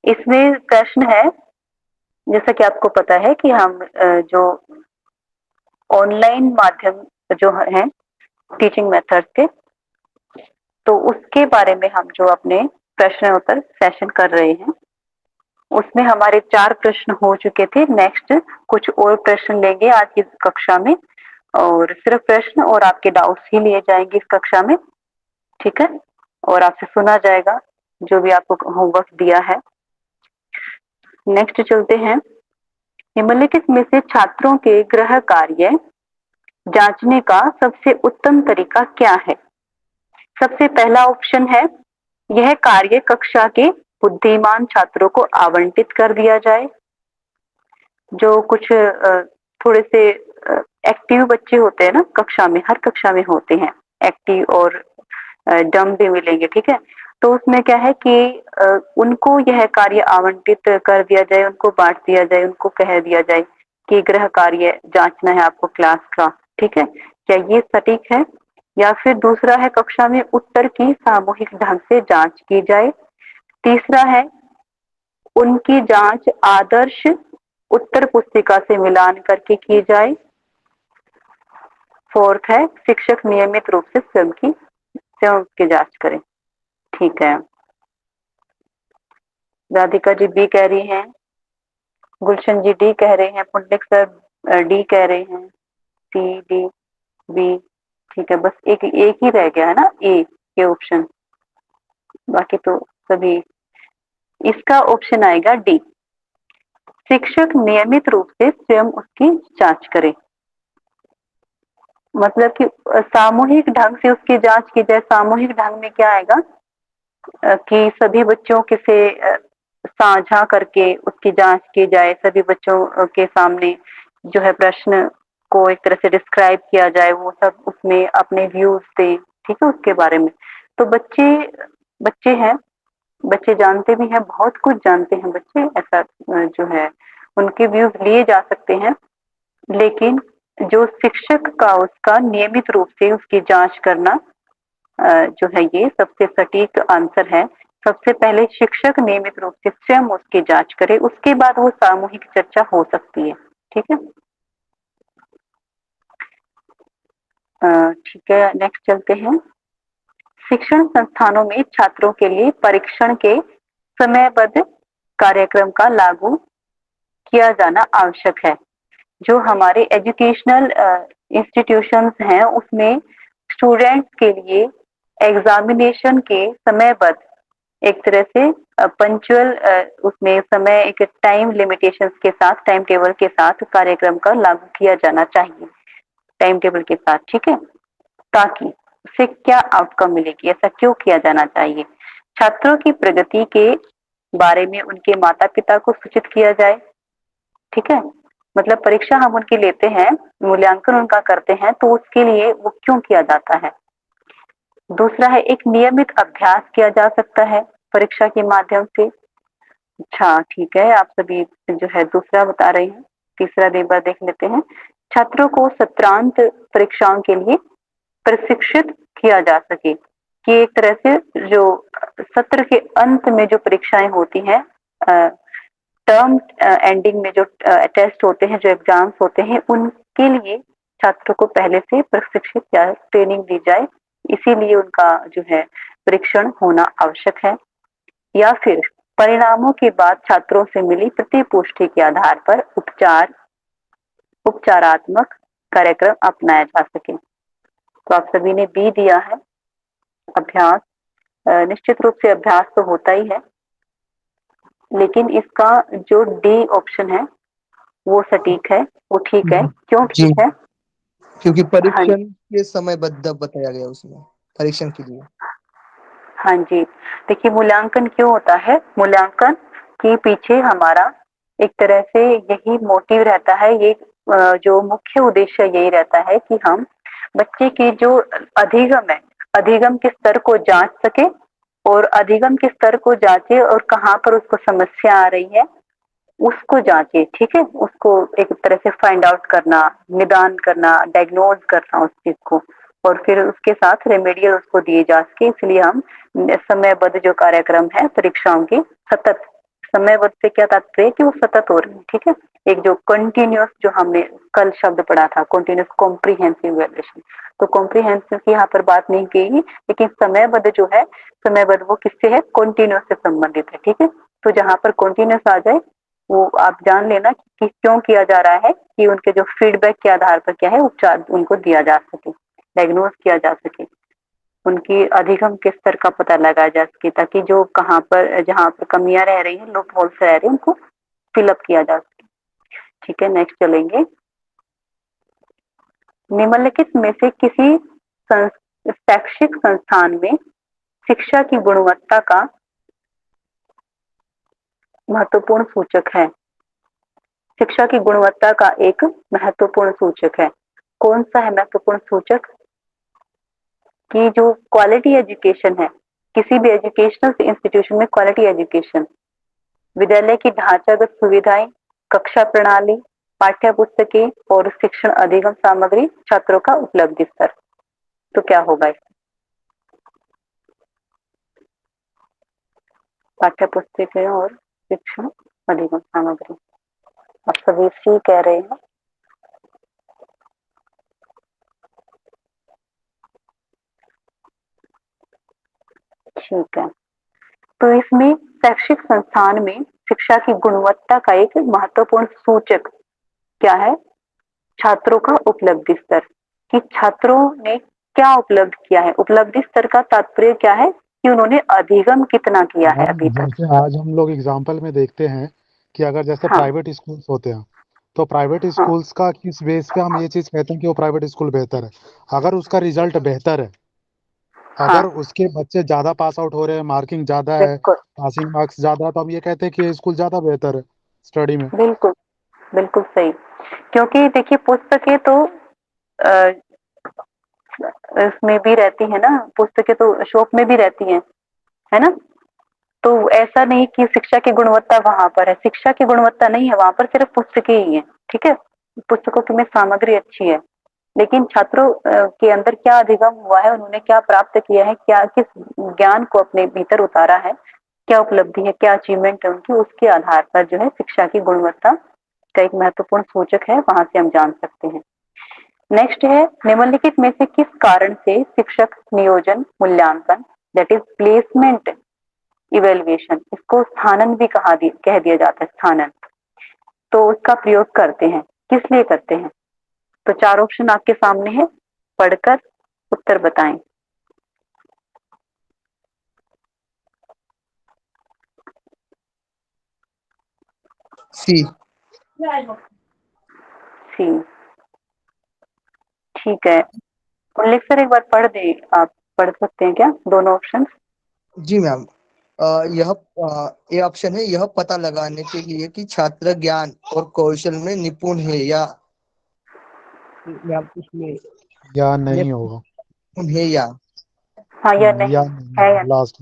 इसमें प्रश्न है, जैसा कि आपको पता है कि हम जो ऑनलाइन माध्यम जो है टीचिंग मेथड के, तो उसके बारे में हम जो अपने प्रश्न उत्तर सेशन कर रहे हैं, उसमें हमारे 4 प्रश्न हो चुके थे। नेक्स्ट कुछ और प्रश्न लेंगे आज की कक्षा में, और सिर्फ प्रश्न और आपके डाउट्स ही लिए जाएंगे इस कक्षा में, ठीक है? और आपसे सुना जाएगा जो भी आपको होमवर्क दिया है। नेक्स्ट चलते हैं। निम्नलिखित में से छात्रों के गृह कार्य जांचने का सबसे उत्तम तरीका क्या है? सबसे पहला ऑप्शन है, यह कार्य कक्षा के बुद्धिमान छात्रों को आवंटित कर दिया जाए। जो कुछ थोड़े से एक्टिव बच्चे होते हैं ना कक्षा में, हर कक्षा में होते हैं एक्टिव और डम भी मिलेंगे, ठीक है? तो उसमें क्या है कि उनको यह कार्य आवंटित कर दिया जाए, उनको बांट दिया जाए, उनको कह दिया जाए कि गृह कार्य जांचना है आपको क्लास का, ठीक है? क्या ये सटीक है? या फिर दूसरा है, कक्षा में उत्तर की सामूहिक ढंग से जांच की जाए। तीसरा है, उनकी जांच आदर्श उत्तर पुस्तिका से मिलान करके की जाए। फोर्थ है, शिक्षक नियमित रूप से स्वयं की जांच करें। ठीक है, राधिका जी बी कह रही हैं, गुलशन जी डी कह रहे हैं, पुंडलिक सर डी कह रहे हैं, सी डी बी। ठीक है, बस एक एक ही रह गया है ना, ए के ऑप्शन, बाकी तो सभी। इसका ऑप्शन आएगा डी, शिक्षक नियमित रूप से स्वयं उसकी जांच करे। मतलब कि सामूहिक ढंग से उसकी जांच की जाए। सामूहिक ढंग में क्या आएगा कि सभी बच्चों के से साझा करके उसकी जांच की जाए, सभी बच्चों के सामने जो है प्रश्न को एक तरह से डिस्क्राइब किया जाए, वो सब उसमें अपने व्यूज दें, ठीक है, उसके बारे में। तो बच्चे बच्चे हैं, बच्चे जानते भी हैं, बहुत कुछ जानते हैं बच्चे, ऐसा जो है उनके व्यूज लिए जा सकते हैं, लेकिन जो शिक्षक का उसका नियमित रूप से उसकी जांच करना जो है ये सबसे सटीक आंसर है। सबसे पहले शिक्षक नियमित रूप से स्वयं उसकी जांच करे, उसके बाद वो सामूहिक चर्चा हो सकती है, ठीक है? ठीक है, नेक्स्ट चलते हैं। शिक्षण संस्थानों में छात्रों के लिए परीक्षण के समयबद्ध कार्यक्रम का लागू किया जाना आवश्यक है। जो हमारे एजुकेशनल इंस्टीट्यूशंस हैं उसमें स्टूडेंट्स के लिए एग्जामिनेशन के समयबद्ध एक तरह से पंचुअल उसमें समय एक टाइम लिमिटेशंस के साथ, टाइम टेबल के साथ कार्यक्रम का लागू किया जाना चाहिए, टाइम टेबल के साथ, ठीक है? ताकि उससे क्या आउटकम मिलेगी, ऐसा क्यों किया जाना चाहिए? छात्रों की प्रगति के बारे में उनके माता पिता को सूचित किया जाए, ठीक है? मतलब परीक्षा हम उनकी लेते हैं, मूल्यांकन उनका करते हैं, तो उसके लिए वो क्यों किया जाता है? दूसरा है, एक नियमित अभ्यास किया जा सकता है परीक्षा के माध्यम से। अच्छा ठीक है, आप सभी जो है दूसरा बता रहे हैं। तीसरा एक बार देख लेते हैं। छात्रों को सत्रांत परीक्षाओं के लिए प्रशिक्षित किया जा सके, कि एक तरह से जो सत्र के अंत में जो परीक्षाएं होती हैं, टर्म एंडिंग में जो टेस्ट होते हैं, जो एग्जाम्स होते हैं, उनके लिए छात्रों को पहले से प्रशिक्षित या ट्रेनिंग दी जाए, इसीलिए उनका जो है परीक्षण होना आवश्यक है। या फिर परिणामों के बाद छात्रों से मिली प्रतिपुष्टि के आधार पर उपचारात्मक कार्यक्रम अपनाया जा सके। तो आप सभी ने बी दिया है, अभ्यास। निश्चित रूप से अभ्यास तो होता ही है, लेकिन इसका जो डी ऑप्शन है वो सटीक है, वो ठीक है। क्यों जी, ठीक है? क्योंकि हाँ परीक्षण के समयबद्ध बताया गया उसमें, परीक्षण के लिए। हाँ जी, देखिए मूल्यांकन क्यों होता है? मूल्यांकन के पीछे हमारा एक तरह से यही मोटिव रहता है, ये जो मुख्य उद्देश्य यही रहता है कि हम बच्चे के जो अधिगम है, अधिगम के स्तर को जांच सके, और अधिगम के स्तर को जांचे और कहाँ पर उसको समस्या आ रही है उसको जांचे, ठीक है? उसको एक तरह से फाइंड आउट करना, निदान करना, डायग्नोज करना उस चीज को, और फिर उसके साथ रेमेडियल उसको दिए जा सके। इसलिए हम समयबद्ध जो कार्यक्रम है परीक्षाओं के, सतत समयबद्ध से क्या तात्पर्य है कि वो सतत हो रहे हैं, ठीक है। एक जो कंटिन्यूअस, जो हमने कल शब्द पढ़ा था, कंटिन्यूअस कॉम्प्रिहेंसिव इवैल्यूएशन, तो कॉम्प्रिहेंसिव की यहाँ पर बात नहीं की, लेकिन समयबद्ध जो है, समयबद्ध वो किससे है, कंटिन्यूअस से संबंधित है, ठीक है। तो जहाँ पर कंटिन्यूअस आ जाए वो आप जान लेना कि क्यों किया जा रहा है, कि उनके जो फीडबैक के आधार पर क्या है, उपचार उनको दिया जा सके, डायग्नोज किया जा सके, उनकी अधिगम के स्तर का पता लगाया जा सके, ताकि जो कहाँ पर जहाँ पर कमियां रह रही हैं, लूप होल्स रह रही हैं, उनको फिलअप किया जा सके, ठीक है। नेक्स्ट चलेंगे। निम्नलिखित में से किसी शैक्षिक संस्थान में शिक्षा की गुणवत्ता का महत्वपूर्ण सूचक है। शिक्षा की गुणवत्ता का एक महत्वपूर्ण सूचक है। कौन सा है महत्वपूर्ण सूचक? कि जो क्वालिटी एजुकेशन है, किसी भी एजुकेशनल इंस्टीट्यूशन में क्वालिटी एजुकेशन, विद्यालय की ढांचागत सुविधाएं, कक्षा प्रणाली, पाठ्य पुस्तकें और शिक्षण अधिगम सामग्री, छात्रों का उपलब्धि स्तर, तो क्या होगा इसमें? पाठ्य पुस्तकें और शिक्षण अधिगम सामग्री, आप सभी सी कह रहे हैं। ठीक है, तो इसमें शैक्षिक संस्थान में शिक्षा की गुणवत्ता का एक महत्वपूर्ण सूचक क्या है? छात्रों का उपलब्धि स्तर, कि छात्रों ने क्या उपलब्ध किया है। उपलब्धि स्तर का तात्पर्य क्या है? कि उन्होंने अधिगम कितना किया है मैम अभी तक। जैसे आज हम लोग एग्जाम्पल में देखते हैं कि अगर जैसे हाँ प्राइवेट स्कूल्स होते हैं तो प्राइवेट हाँ स्कूल्स का किस बेस पे हम ये चीज कहते हैं कि वो प्राइवेट स्कूल बेहतर है। अगर उसका रिजल्ट बेहतर है, हाँ, अगर उसके बच्चे ज्यादा पास आउट हो रहे हैं, मार्किंग ज्यादा है, बिल्कुल पासिंग मार्क्स ज्यादा है, तो हम ये कहते हैं कि ये स्कूल ज्यादा बेहतर है स्टडी में। बिल्कुल बिल्कुल सही। क्योंकि देखिए पुस्तकें तो अ, इसमें भी रहती है ना, पुस्तकें तो शॉप में भी रहती हैं, है ना। तो ऐसा नहीं कि शिक्षा की गुणवत्ता वहां पर है, शिक्षा की गुणवत्ता नहीं है वहां पर, सिर्फ पुस्तकें ही है, ठीक है। पुस्तकों की में सामग्री अच्छी है, लेकिन छात्रों के अंदर क्या अधिगम हुआ है, उन्होंने क्या प्राप्त किया है, क्या किस ज्ञान को अपने भीतर उतारा है, क्या उपलब्धि है, क्या अचीवमेंट है उनकी, उसके आधार पर जो है शिक्षा की गुणवत्ता का एक महत्वपूर्ण सूचक है, वहां से हम जान सकते हैं। नेक्स्ट है, निम्नलिखित में से किस कारण से शिक्षक नियोजन मूल्यांकन, दैट इज प्लेसमेंट इवेल्युएशन, इसको स्थानन भी कह दिया जाता है, स्थानन, तो उसका प्रयोग करते हैं, किस लिए करते हैं? तो चार ऑप्शन आपके सामने है, पढ़कर उत्तर बताएं। सी। सी, ठीक है। उल्लेख सर एक बार पढ़ दे, आप पढ़ सकते हैं क्या दोनों ऑप्शन? जी मैम। ये ऑप्शन है, यह पता लगाने के लिए कि छात्र ज्ञान और कौशल में निपुण है या मैम उसमें या नहीं होगा। निपुण है या हाँ या या नहीं, है या नहीं लास्ट।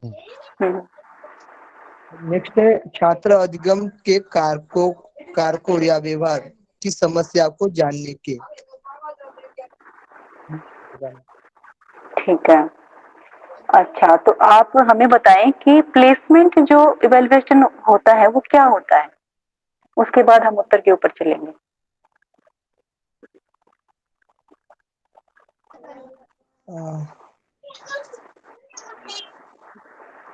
नहीं? नेक्स्ट है, छात्र अधिगम के कारकों या व्यवहार की समस्या को जानने के। ठीक है। अच्छा, तो आप हमें बताएं कि प्लेसमेंट जो इवेल्युएशन होता है वो क्या होता है, उसके बाद हम उत्तर के ऊपर चलेंगे। अ,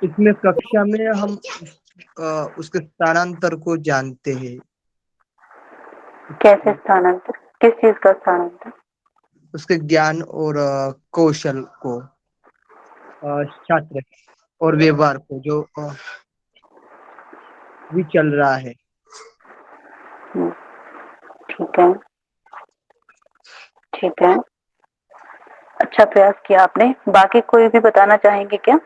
इसमें कक्षा में हम उसके स्थानांतर को जानते हैं। कैसे स्थानांतर, किस चीज का स्थानांतर? उसके ज्ञान और कौशल को, छात्र और व्यवहार को जो भी चल रहा है। हम्म, ठीक है, ठीक है। अच्छा प्रयास किया आपने। बाकी कोई भी बताना चाहेंगे क्या,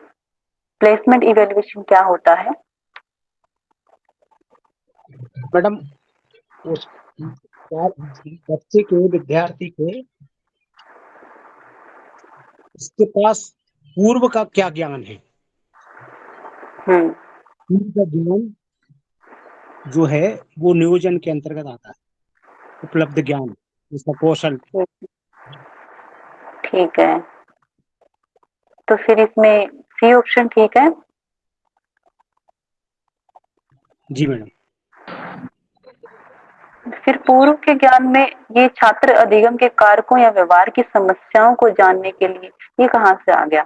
प्लेसमेंट इवेल्युएशन क्या होता है? मैडम उस बच्चे के विद्यार्थी के उसके पास पूर्व का क्या ज्ञान है, हम्म, पूर्व का ज्ञान जो है वो नियोजन के अंतर्गत आता है। उपलब्ध ज्ञान, उसका कौशल। ठीक है। तो फिर इसमें सी ऑप्शन ठीक है। जी मैडम। फिर पूर्व के ज्ञान में ये छात्र अधिगम के कारकों या व्यवहार की समस्याओं को जानने के लिए, ये कहाँ से आ गया?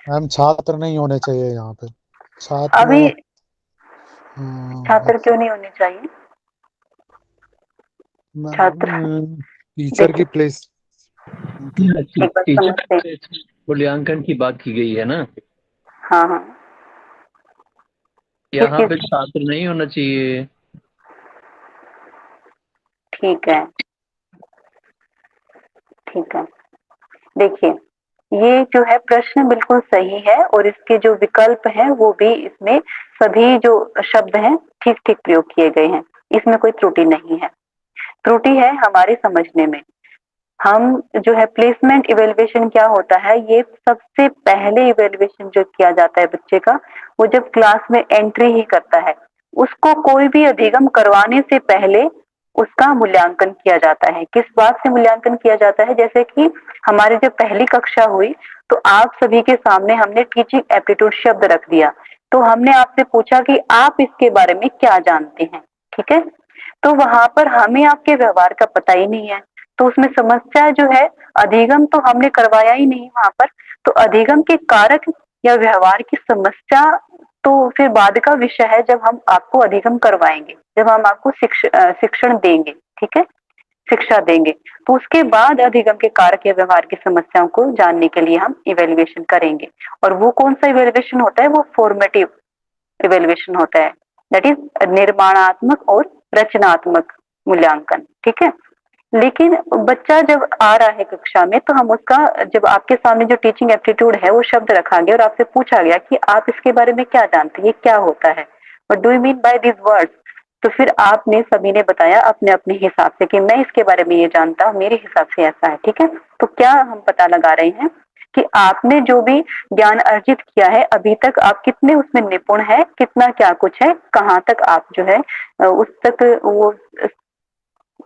मैम छात्र नहीं होने चाहिए यहाँ पे। छात्र अभी अ, छात्र क्यों नहीं होने चाहिए? छात्र, टीचर की देखिए प्लेस। एक बार समझते हैं। टीचर मूल्यांकन की बात की गई है ना, हाँ हाँ, किस यहाँ चीज पे की? छात्र नहीं होना चाहिए। ठीक है, ठीक है। देखिए, ये जो है प्रश्न बिल्कुल सही है और इसके जो विकल्प हैं वो भी इसमें सभी जो शब्द हैं ठीक ठीक प्रयोग किए गए हैं, इसमें कोई त्रुटि नहीं है। त्रुटि है हमारे समझने में। हम जो है प्लेसमेंट इवेल्युएशन क्या होता है, ये सबसे पहले इवेल्युएशन जो किया जाता है बच्चे का, वो जब क्लास में एंट्री ही करता है, उसको कोई भी अधिगम करवाने से पहले उसका मूल्यांकन किया जाता है। किस बात से मूल्यांकन किया जाता है? जैसे कि हमारी जब पहली कक्षा हुई तो आप सभी के सामने हमने टीचिंग एप्टीट्यूड शब्द रख दिया, तो हमने आपसे पूछा कि आप इसके बारे में क्या जानते हैं, ठीक है? तो वहां पर हमें आपके व्यवहार का पता ही नहीं है, तो उसमें समस्या जो है, अधिगम तो हमने करवाया ही नहीं वहां पर, तो अधिगम के कारक या व्यवहार की समस्या तो फिर बाद का विषय है, जब हम आपको अधिगम करवाएंगे, जब हम आपको शिक्षण देंगे, ठीक है, शिक्षा देंगे, तो उसके बाद अधिगम के कारक या व्यवहार की समस्याओं को जानने के लिए हम इवेल्युएशन करेंगे। और वो कौन सा इवेल्युएशन होता है? वो फॉर्मेटिव इवेल्युएशन होता है, दैट इज निर्माणात्मक और रचनात्मक मूल्यांकन, ठीक है। लेकिन बच्चा जब आ रहा है कक्षा में, तो हम उसका, जब आपके सामने जो टीचिंग एप्टीट्यूड है वो शब्द रखा गया और आपसे पूछा गया कि आप इसके बारे में क्या जानते हैं, ये क्या होता है, what do you mean by this words, तो फिर आपने सभी ने बताया अपने अपने हिसाब से कि मैं इसके बारे में ये जानता हूँ, मेरे हिसाब से ऐसा है, ठीक है। तो क्या हम पता लगा रहे हैं कि आपने जो भी ज्ञान अर्जित किया है अभी तक, आप कितने उसमें निपुण है, कितना क्या कुछ है, कहाँ तक आप जो है उस तक वो,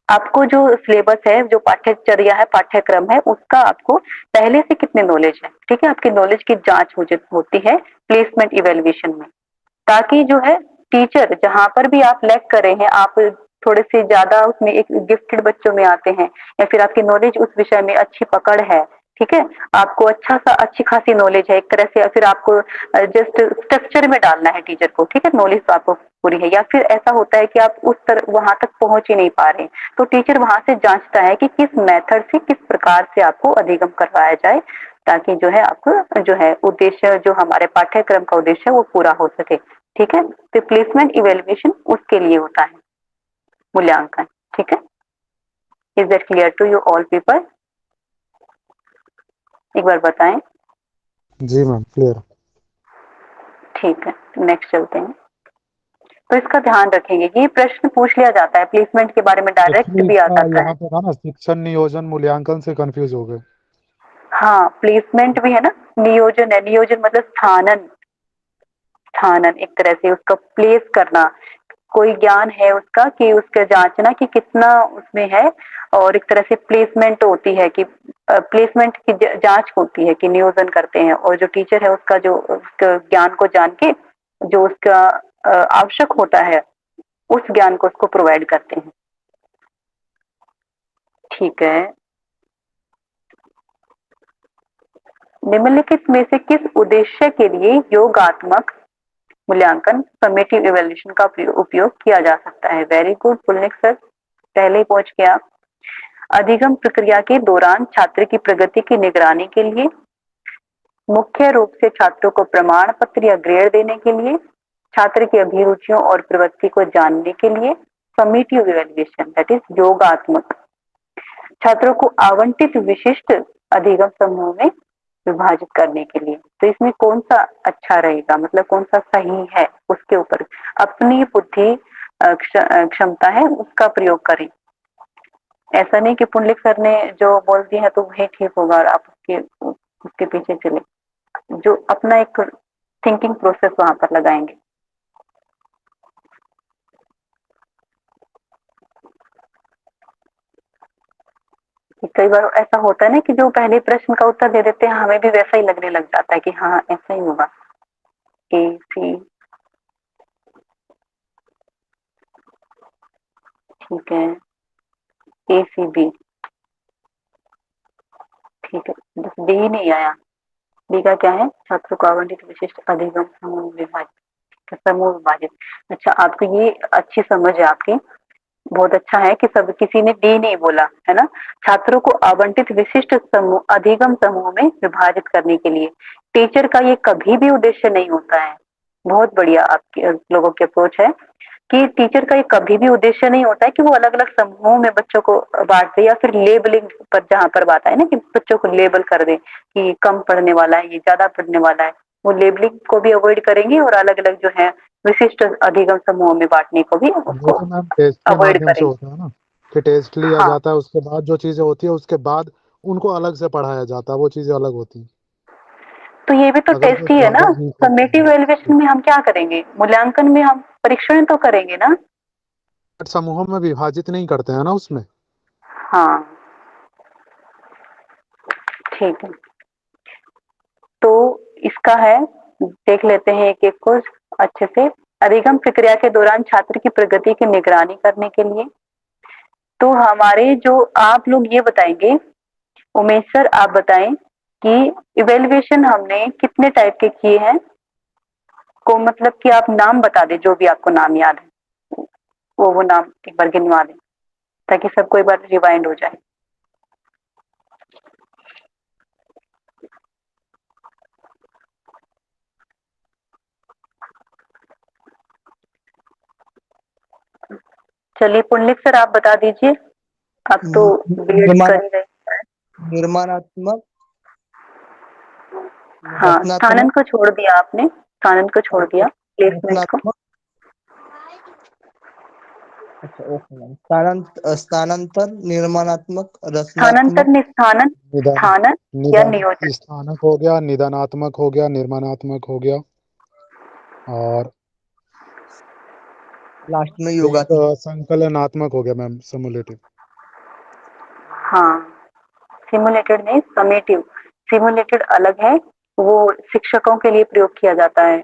आपको जो सिलेबस है, जो पाठ्यचर्या है, पाठ्यक्रम है, उसका आपको पहले से कितने नॉलेज है, ठीक है। आपकी नॉलेज की जांच होती है प्लेसमेंट इवेल्युएशन में, ताकि जो है टीचर जहां पर भी आप लैग कर रहे हैं, आप थोड़े से ज्यादा उसमें एक गिफ्टेड बच्चों में आते हैं, या फिर आपकी नॉलेज उस विषय में अच्छी पकड़ है, ठीक है, आपको अच्छी खासी नॉलेज है एक तरह से, या फिर आपको जस्ट स्ट्रक्चर में डालना है टीचर को, ठीक है, नॉलेज तो आपको पूरी है, या फिर ऐसा होता है कि आप उस तरह वहां तक पहुंच ही नहीं पा रहे, तो टीचर वहां से जांचता है कि किस मेथड से, किस प्रकार से आपको अधिगम करवाया जाए, ताकि जो है आपको जो है उद्देश्य, जो हमारे पाठ्यक्रम का उद्देश्य है वो पूरा हो सके, ठीक है। तो प्लेसमेंट इवेल्युएशन उसके लिए होता है, मूल्यांकन, ठीक है। Is that clear to you all people? एक बार बताएं। जी मैम क्लियर। ठीक है, नेक्स्ट चलते हैं। तो इसका ध्यान रखेंगे, ये प्रश्न पूछ लिया जाता है प्लेसमेंट के बारे में, डायरेक्ट एक्चुअली भी आ जाता है। यहाँ पे था ना, शिक्षण नियोजन मूल्यांकन से कंफ्यूज हो गए। हाँ, प्लेसमेंट भी है ना, नियोजन है, नियोजन मतलब स्थानन, स्थानन एक तरह से उसका प्लेस करना, कोई ज्ञान है उसका, कि उसका जांचना कि कितना उसमें है, और एक तरह से प्लेसमेंट होती है कि प्लेसमेंट की जांच होती है कि नियोजन करते हैं, और जो टीचर है उसका जो उसका ज्ञान को जान के जो उसका आवश्यक होता है, उस ज्ञान को उसको प्रोवाइड करते हैं, ठीक है। निम्नलिखित में से किस उद्देश्य के लिए योगात्मक मूल्यांकन, समेटिव इवैल्यूएशन का उपयोग किया जा सकता है? वेरी गुड पुलनिक सर, पहले ही पहुंच गया आप। अधिगम प्रक्रिया के दौरान छात्र की प्रगति की निगरानी के लिए, मुख्य रूप से छात्रों को प्रमाण पत्र या ग्रेड देने के लिए, छात्र की अभिरुचियों और प्रवृत्ति को जानने के लिए, समेटिव इवैल्यूएशन दैट इज योगात्मक, छात्रों को आवंटित विशिष्ट अधिगम समूह में विभाजित करने के लिए। तो इसमें कौन सा अच्छा रहेगा, मतलब कौन सा सही है, उसके ऊपर अपनी बुद्धि क्षमता है उसका प्रयोग करें। ऐसा नहीं कि पुंडलिक सर ने जो बोल दिया है तो वही ठीक होगा और आप उसके पीछे चले, जो अपना एक थिंकिंग प्रोसेस वहां पर लगाएंगे। कई बार ऐसा होता है ना कि जो पहले प्रश्न का उत्तर दे देते हैं, हमें भी वैसा ही लगने लग जाता है कि हाँ ऐसा ही होगा, ए सी। ठीक है, ACB, ठीक है, बस डी ही नहीं आया। डी का क्या है? छात्रों को आवंटित विशिष्ट अधिगम समूह विभाजित, समूह विभाजित। अच्छा, आपको ये अच्छी समझ है आपकी, बहुत अच्छा है कि सब किसी ने डी नहीं बोला है ना। छात्रों को आवंटित विशिष्ट समूह अधिगम समूह में विभाजित करने के लिए टीचर का ये कभी भी उद्देश्य नहीं होता है। बहुत बढ़िया आपके लोगों की अप्रोच है कि टीचर का ये कभी भी उद्देश्य नहीं होता है कि वो अलग अलग समूहों में बच्चों को बांट दे, या फिर लेबलिंग पर जहां पर बात आए ना कि बच्चों को लेबल कर दे कि कम पढ़ने वाला है, ये ज्यादा पढ़ने वाला है, वो लेबलिंग को भी अवॉइड करेंगे और अलग अलग जो है विशिष्ट अधिगम समूहों में बांटने को भी वो उसको तो मैम टेस्ट के अवॉइड माध्यम से करेंगे। होता है ना, कि टेस्ट लिया हाँ, जाता है, उसके बाद जो चीजें होती है उसके बाद उनको अलग से पढ़ाया जाता है, वो चीजें अलग होती हैं। तो ये भी तो अगर टेस्ट कुछ ही है ना। ज्यादा वीक होते समेटिव एवेल्युएशन हैं में हम क्या करेंगे? मूल्यांकन में हम परीक्षण तो करेंगे ना। बट समूहों में विभाजित नहीं करते हैं ना उसमें। हाँ, ठीक है, तो इसका है, देख लेते हैं एक एक को अच्छे से। अधिगम प्रक्रिया के दौरान छात्र की प्रगति की निगरानी करने के लिए, तो हमारे जो आप लोग ये बताएंगे, उमेश सर आप बताएं कि इवेल्युएशन हमने कितने टाइप के किए हैं, को मतलब कि आप नाम बता दें, जो भी आपको नाम याद है वो नाम एक बार गिनवा दें ताकि सबको एक बार रिवाइंड हो जाए। चलिए पुंडलिक सर आप बता दीजिए, आप तो बीएड निर्माण कर ही रहे। निर्माणात्मक, हाँ, रचनात्मक, स्थानन को छोड़ दिया आपने, स्थानन को छोड़ दिया, प्लेसमेंट को। रचनात्मक। अच्छा, ओके मैम। स्थानांतर, निर्माणात्मक, स्थानांतर, रचनात्मक, स्थानन, निदान स्थानन या निदान नियोजन। स्थानक हो गया, निदानात्मक हो गया, निर्माणात्मक हो गया, और लास्ट में एक योगात्मक। संकलनात्मक हो गया मैम, सिमुलेटिव। हाँ, सिमुलेटेड नहीं, समेटिव। सिमुलेटेड अलग है, वो शिक्षकों के लिए प्रयोग किया जाता है,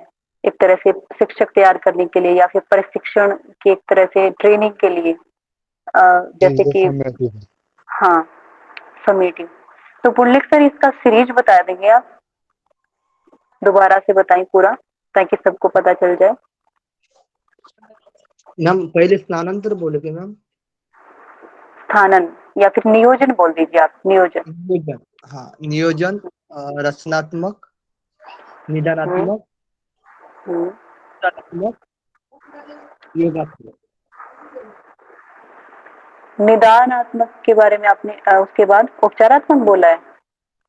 एक तरह से शिक्षक तैयार करने के लिए या फिर प्रशिक्षण की एक तरह से ट्रेनिंग के लिए, नहीं, जैसे ये कि। समेटिव है। हाँ, समेटिव। तो पुंडलिक सर इसका सीरीज बता देंगे आप, दोबारा से बताएं पूरा ताकि सबको पता चल जाए। मैम पहले स्थानांतर बोले थे मैम। स्थानन या फिर नियोजन बोल दीजिए आप, नियोजन। नियोजन, हाँ नियोजन, रचनात्मक, हम्म, निदानात्मक, हम्म। रचनात्मक, योगात्मक। निदानात्मक के बारे में आपने उसके बाद उपचारात्मक बोला है।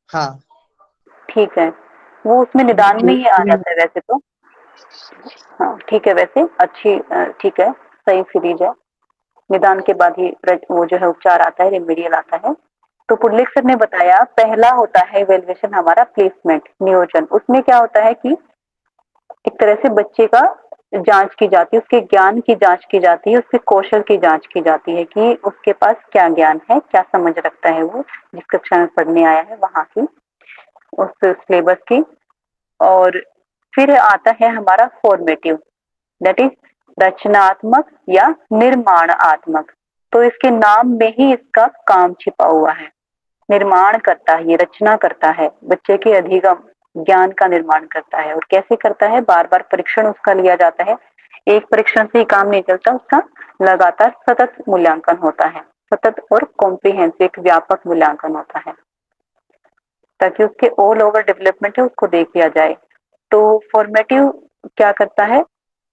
हाँ, ठीक है, वो उसमें निदान में ही आ जाता है वैसे तो। हाँ ठीक है, वैसे अच्छी ठीक है, सही सीरीज है। निदान के बाद ही वो जो है उपचार आता है, रेमेडियल आता है। तो पुंडलिक सर ने बताया पहला होता है इवेल्युएशन हमारा प्लेसमेंट, नियोजन। उसमें क्या होता है कि एक तरह से बच्चे का जांच की जाती है, उसके ज्ञान की जांच की जाती है, उसके कौशल की जांच की जाती है कि उसके पास क्या ज्ञान है, क्या समझ रखता है वो जिस कक्षा में पढ़ने आया है वहां की, उस सिलेबस की। और फिर आता है हमारा फॉर्मेटिव, दैट इज रचनात्मक या निर्माणात्मक। तो इसके नाम में ही इसका काम छिपा हुआ है, निर्माण करता है, ये रचना करता है, बच्चे के अधिगम ज्ञान का निर्माण करता है। और कैसे करता है? बार बार परीक्षण उसका लिया जाता है, एक परीक्षण से ही काम नहीं चलता, उसका लगातार सतत मूल्यांकन होता है, सतत और कॉम्प्रिहेंसिव, एक व्यापक मूल्यांकन होता है ताकि उसके ऑल ओवर डेवलपमेंट है उसको देख लिया जाए। तो फॉर्मेटिव क्या करता है?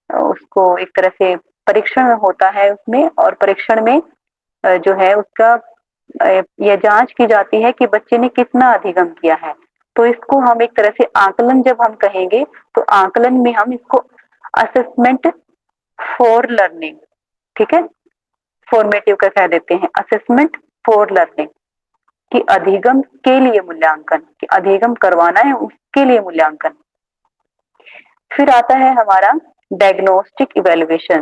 उसको एक तरह से परीक्षण होता है उसमें, और परीक्षण में जो है उसका यह जांच की जाती है कि बच्चे ने कितना अधिगम किया है। तो इसको हम एक तरह से आकलन जब हम कहेंगे, तो आकलन में हम इसको असेसमेंट फॉर लर्निंग, ठीक है, फॉर्मेटिव का कह देते हैं असेसमेंट फॉर लर्निंग, कि अधिगम के लिए मूल्यांकन, कि अधिगम करवाना है उसके लिए मूल्यांकन। फिर आता है हमारा डायग्नोस्टिक इवेल्युएशन,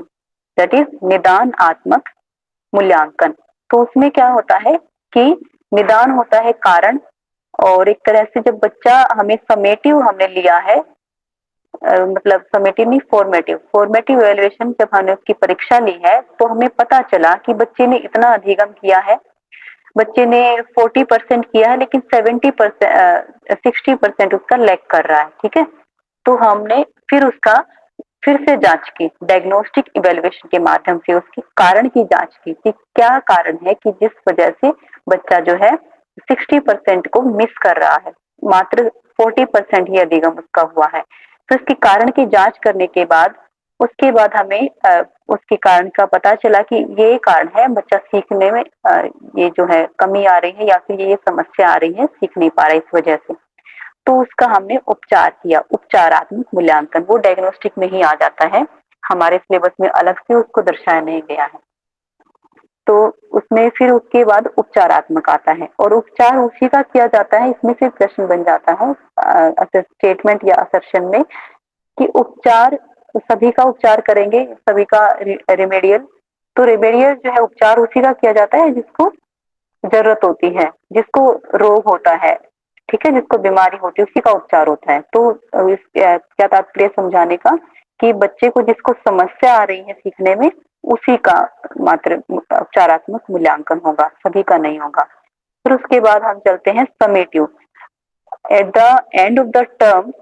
दैट इज निदानात्मक मूल्यांकन। तो उसमें क्या होता है कि निदान होता है कारण, और एक तरह से जब बच्चा हमें समेटिव हमने लिया है मतलब समेटिव नहीं, फॉर्मेटिव इवैल्यूएशन जब हमने उसकी परीक्षा ली है तो हमें पता चला कि बच्चे ने इतना अधिगम किया है, बच्चे ने 40% किया है लेकिन 60% उसका लैग कर रहा है, ठीक है। तो हमने फिर उसका फिर से जांच की, डायग्नोस्टिक इवैल्यूएशन के माध्यम से उसके कारण की जांच की कि क्या कारण है कि जिस वजह से बच्चा जो है 60% को मिस कर रहा है, मात्र 40% ही अधिगम उसका हुआ है। तो इसके कारण की जांच करने के बाद उसके बाद हमें उसके कारण का पता चला कि ये कारण है बच्चा सीखने में ये जो है कमी आ रही है या फिर ये समस्या आ रही है, सीख नहीं पा रहा है इस वजह से। तो उसका हमने उपचार किया, उपचारात्मक मूल्यांकन, वो डायग्नोस्टिक में ही आ जाता है, हमारे सिलेबस में अलग से उसको दर्शाया नहीं गया है। तो उसमें फिर उसके बाद उपचारात्मक आता है और उपचार उसी का किया जाता है, इसमें से प्रश्न बन जाता है स्टेटमेंट या असर्शन में कि उपचार सभी का उपचार करेंगे, सभी का रेमेडियल। तो रेमेडियल जो है उपचार उसी का किया जाता है जिसको जरूरत होती है, जिसको रोग होता है, ठीक है, जिसको बीमारी होती है उसी का उपचार होता है। तो क्या तात्पर्य समझाने का कि बच्चे को जिसको समस्या आ रही है सीखने में उसी का मात्र उपचारात्मक मूल्यांकन होगा, सभी का नहीं होगा। फिर उसके बाद हम चलते हैं summative. At the end of the term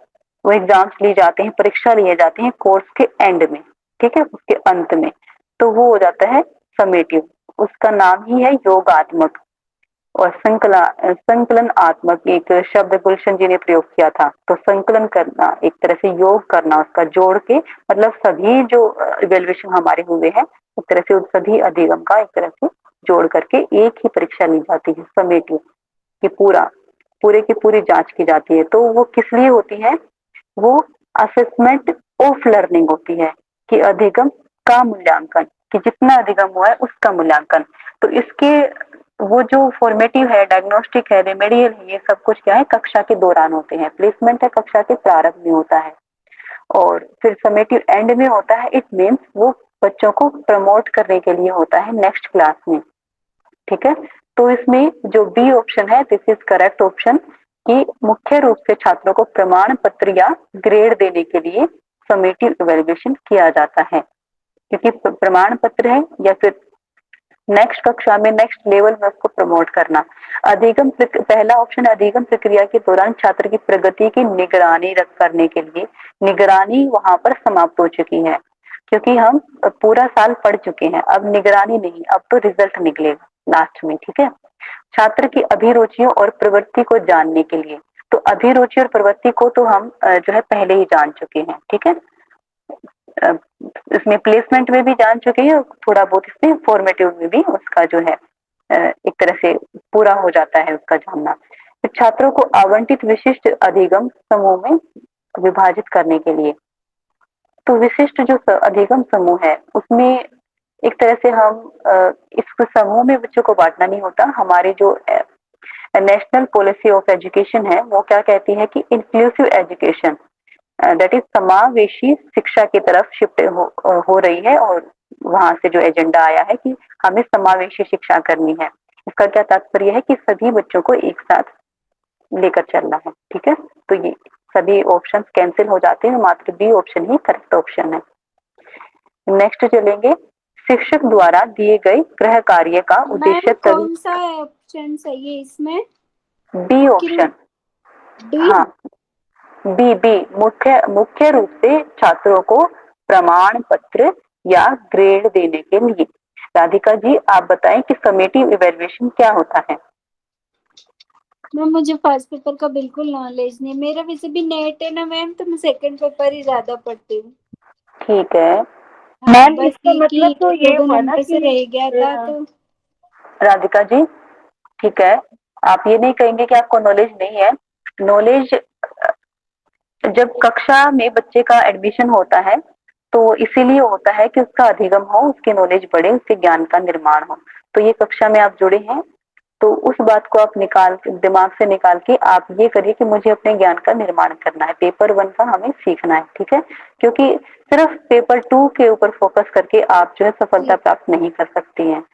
वो एग्जाम्स लिए जाते हैं, परीक्षा लिए जाते हैं कोर्स के एंड में, ठीक है, उसके अंत में। तो वो हो जाता है समेटिव, उसका नाम ही है योगात्मक और संकलनात्मक, एक शब्द गुलशन जी ने प्रयोग किया था। तो संकलन करना, एक तरह से योग करना, उसका जोड़ के, मतलब सभी जो इवेल्युएशन हमारे हुए हैं एक तरह से उन सभी अधिगम का एक तरह से जोड़ करके एक ही परीक्षा ली जाती है समेटिव की, पूरे की पूरी जांच की जाती है। तो वो किस लिए होती है, वो असेसमेंट ऑफ लर्निंग होती है कि अधिगम का मूल्यांकन, कि जितना अधिगम हुआ है उसका मूल्यांकन। तो इसके वो जो फॉर्मेटिव है, डायग्नोस्टिक है, रेमेडियल है, ये सब कुछ क्या है कक्षा के दौरान होते हैं, प्लेसमेंट है कक्षा के प्रारंभ में होता है और फिर समेटिव एंड में होता है। इट मीन्स वो बच्चों को प्रमोट करने के लिए होता है नेक्स्ट क्लास में, ठीक है। तो इसमें जो बी ऑप्शन है दिस इज करेक्ट ऑप्शन, कि मुख्य रूप से छात्रों को प्रमाण पत्र या ग्रेड देने के लिए समेटिव इवैल्यूएशन किया जाता है, क्योंकि प्रमाण पत्र है या फिर नेक्स्ट कक्षा में नेक्स्ट लेवल में उसको प्रमोट करना। अधिगम पहला ऑप्शन अधिगम प्रक्रिया के दौरान छात्र की प्रगति की निगरानी करने के लिए, निगरानी वहां पर समाप्त हो चुकी है क्योंकि हम पूरा साल पढ़ चुके हैं, अब निगरानी नहीं, अब तो रिजल्ट निकलेगा लास्ट में, ठीक है। छात्र की अभिरुचियों और प्रवृत्ति को जानने के लिए, तो अभिरुचि और प्रवृत्ति को तो हम जो है पहले ही जान चुके हैं, ठीक है, इसमें प्लेसमेंट में भी जान चुके हैं, थोड़ा बहुत इसमें फॉर्मेटिव में भी उसका जो है एक तरह से पूरा हो जाता है उसका जानना। फिर छात्रों को आवंटित विशिष्ट अधिगम समूह में विभाजित करने के लिए, तो विशिष्ट जो अधिगम समूह है उसमें एक तरह से हम इस समूह में बच्चों को बांटना नहीं होता। हमारे जो नेशनल पॉलिसी ऑफ एजुकेशन है वो क्या कहती है कि इंक्लूसिव एजुकेशन, दैट इज समावेशी शिक्षा की तरफ शिफ्ट हो रही है और वहां से जो एजेंडा आया है कि हमें समावेशी शिक्षा करनी है। इसका क्या तात्पर्य है कि सभी बच्चों को एक साथ लेकर चलना है, ठीक है। तो ये सभी ऑप्शन कैंसिल हो जाते हैं, मात्र बी ऑप्शन ही करेक्ट ऑप्शन है। नेक्स्ट चलेंगे, शिक्षक द्वारा दिए गए गृह कार्य का उद्देश्य कौन सा ऑप्शन सही है इसमें? B option, D? हाँ बी मुख्य रूप से छात्रों को प्रमाण पत्र या ग्रेड देने के लिए। राधिका जी आप बताएं कि समेटिव इवैल्यूएशन क्या होता है। मैम मुझे फर्स्ट पेपर का बिल्कुल नॉलेज नहीं, मेरा वैसे भी नेट है ना मैम, तो मैं सेकंड पेपर ही ज्यादा पढ़ती हूँ। ठीक है मैम इसका मतलब तो ये हुआ ना से रह गया था तो। राधिका जी ठीक है, आप ये नहीं कहेंगे कि आपको नॉलेज नहीं है। नॉलेज जब कक्षा में बच्चे का एडमिशन होता है तो इसीलिए होता है कि उसका अधिगम हो, उसकी नॉलेज बढ़े, उसके ज्ञान का निर्माण हो। तो ये कक्षा में आप जुड़े हैं तो उस बात को आप दिमाग से निकाल के आप ये करिए कि मुझे अपने ज्ञान का निर्माण करना है, पेपर 1 का हमें सीखना है, ठीक है। क्योंकि सिर्फ पेपर 2 के ऊपर फोकस करके आप जो है सफलता प्राप्त नहीं कर सकती हैं,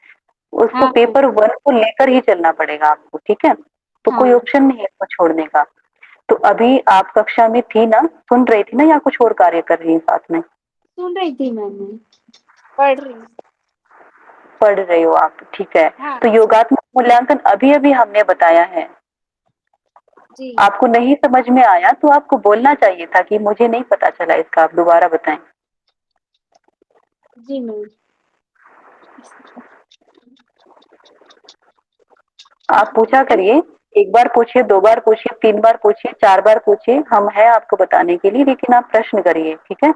उसको पेपर 1 को लेकर ही चलना पड़ेगा आपको, ठीक है। तो कोई ऑप्शन नहीं है इसको छोड़ने का। तो अभी आप कक्षा में थी ना, सुन रही थी ना, या कुछ और कार्य कर रही है साथ में? सुन रही थी मैंने, पढ़ रही हूँ। पढ़ रहे हो आप, ठीक है। हाँ तो योगात्मक मूल्यांकन अभी अभी हमने बताया है। जी आपको नहीं समझ में आया तो आपको बोलना चाहिए था कि मुझे नहीं पता चला इसका, आप दोबारा बताएं। जी मैम। आप पूछा करिए, एक बार पूछिए, 2 बार पूछिए, 3 बार पूछिए, 4 बार पूछिए, हम हैं आपको बताने के लिए, लेकिन आप प्रश्न करिए, ठीक है।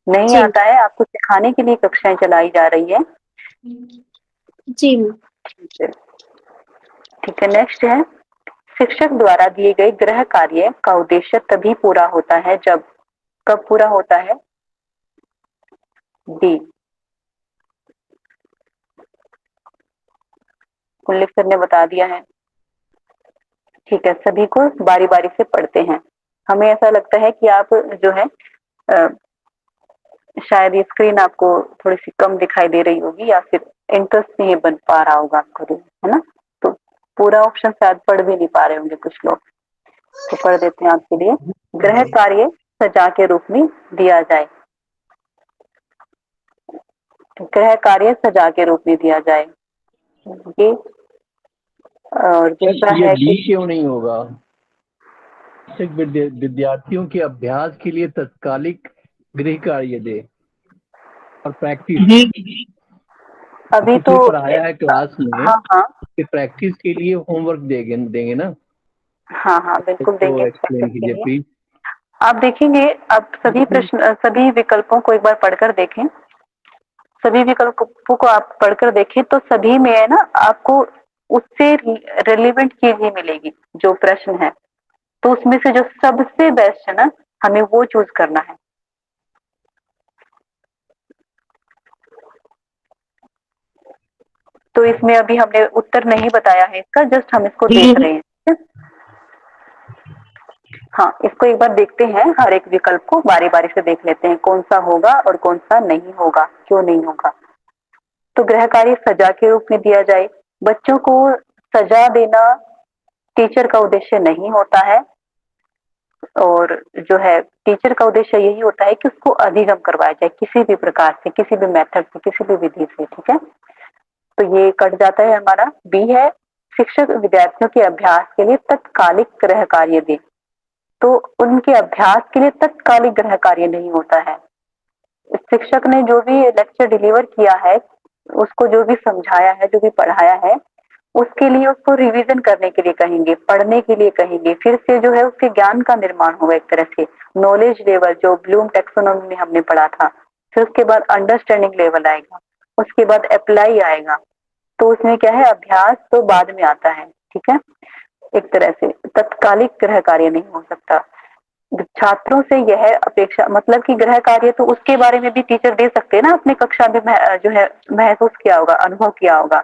नहीं जी आता है, आपको सिखाने के लिए कक्षाएं चलाई जा रही है। जी मैम। ठीक है, ठीक है। नेक्स्ट है, शिक्षक द्वारा दिए गए गृह कार्य का उद्देश्य तभी पूरा होता है जब, कब पूरा होता है? डी, कुल्लिक सर ने बता दिया है। ठीक है, सभी को बारी बारी से पढ़ते हैं। हमें ऐसा लगता है कि आप जो है अ, शायद ये स्क्रीन आपको थोड़ी सी कम दिखाई दे रही होगी, या फिर इंटरेस्ट नहीं बन पा रहा होगा आपको, है ना। तो पूरा ऑप्शन शायद पढ़ भी नहीं पा रहे होंगे कुछ लोग, तो पढ़ देते हैं आपके लिए। गृह कार्य सजा के रूप में दिया जाए, गृह कार्य सजा के रूप में दिया जाए, ये। और दूसरा ये है बी कि क्यों नहीं होगा? शिक्षक विद्यार्थियों के अभ्यास के लिए तत्कालिक गृह कार्य दे और प्रैक्टिस, अभी किसी तो ने पढ़ाया है क्लास में हाँ हाँ कि प्रैक्टिस के लिए होमवर्क देंगे ना, हाँ हाँ, बिल्कुल तो देंगे एक्सप्लेन प्रैक्टिस के कीजिए लिए। प्लीज। आप देखेंगे, अब सभी प्रश्न, सभी विकल्पों को एक बार पढ़कर देखें, सभी विकल्पों को आप पढ़कर देखें, तो सभी में है ना आपको उससे रिलेवेंट चीज ही मिलेगी जो प्रश्न है। तो उसमें से जो सबसे बेस्ट है ना, हमें वो चूज करना है। तो इसमें अभी हमने उत्तर नहीं बताया है इसका, जस्ट हम इसको देख रहे हैं, ठीक है? हाँ, इसको एक बार देखते हैं, हर एक विकल्प को बारी बारी से देख लेते हैं, कौन सा होगा और कौन सा नहीं होगा, क्यों नहीं होगा। तो गृह कार्य सजा के रूप में दिया जाए। बच्चों को सजा देना टीचर का उद्देश्य नहीं होता है, और जो है टीचर का उद्देश्य यही होता है कि उसको अधिगम करवाया जाए किसी भी प्रकार से, किसी भी मेथड से, किसी भी विधि से, ठीक है। तो ये कट जाता है हमारा। बी है, शिक्षक विद्यार्थियों के अभ्यास के लिए तत्कालिक गृह कार्य दे। तो उनके अभ्यास के लिए तत्कालिक गृह कार्य नहीं होता है। शिक्षक ने जो भी लेक्चर डिलीवर किया है, उसको जो भी समझाया है, जो भी पढ़ाया है, उसके लिए उसको रिवीजन करने के लिए कहेंगे, पढ़ने के लिए कहेंगे, फिर से जो है उसके ज्ञान का निर्माण होगा एक तरह से। नॉलेज लेवल जो ब्लूम टैक्सोनॉमी में हमने पढ़ा था, फिर उसके बाद अंडरस्टैंडिंग लेवल आएगा, उसके बाद अप्लाई आएगा। तो उसमें क्या है, अभ्यास तो बाद में आता है, ठीक है। एक तरह से तत्कालिक गृह कार्य नहीं हो सकता। छात्रों से यह अपेक्षा, मतलब कि गृह कार्य तो उसके बारे में भी टीचर दे सकते हैं ना, अपने कक्षा में जो है महसूस किया होगा, अनुभव किया होगा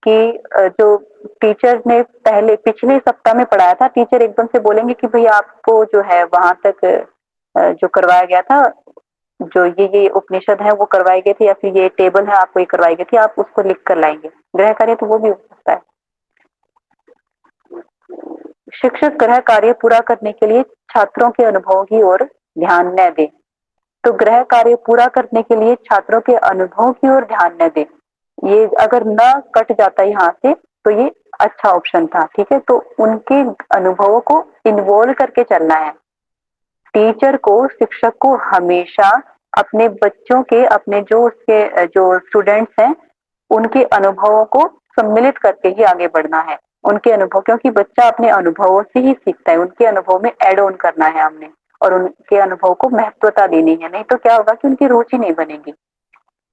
कि जो टीचर ने पहले पिछले सप्ताह में पढ़ाया था, टीचर एकदम से बोलेंगे कि भाई आपको जो है वहां तक जो करवाया गया था, जो ये उपनिषद है वो करवाई गई थी, या फिर ये टेबल है आपको ये करवाई गई थी, आप उसको लिख कर लाएंगे। गृह कार्य तो वो भी हो सकता है। शिक्षक गृह कार्य पूरा करने के लिए छात्रों के अनुभवों की ओर ध्यान न दे। तो गृह कार्य पूरा करने के लिए छात्रों के अनुभव की ओर ध्यान न दे, ये अगर न कट जाता यहाँ से तो ये अच्छा ऑप्शन था, ठीक है। तो उनके अनुभवों को इन्वॉल्व करके चलना है। टीचर को, शिक्षक को हमेशा अपने बच्चों के, अपने जो उसके जो स्टूडेंट्स हैं, उनके अनुभवों को सम्मिलित करके ही आगे बढ़ना है। उनके अनुभव, क्योंकि बच्चा अपने अनुभवों से ही सीखता है, उनके अनुभव में एड ऑन करना है हमने, और उनके अनुभव को महत्वता देनी है। नहीं तो क्या होगा कि उनकी रुचि नहीं बनेगी।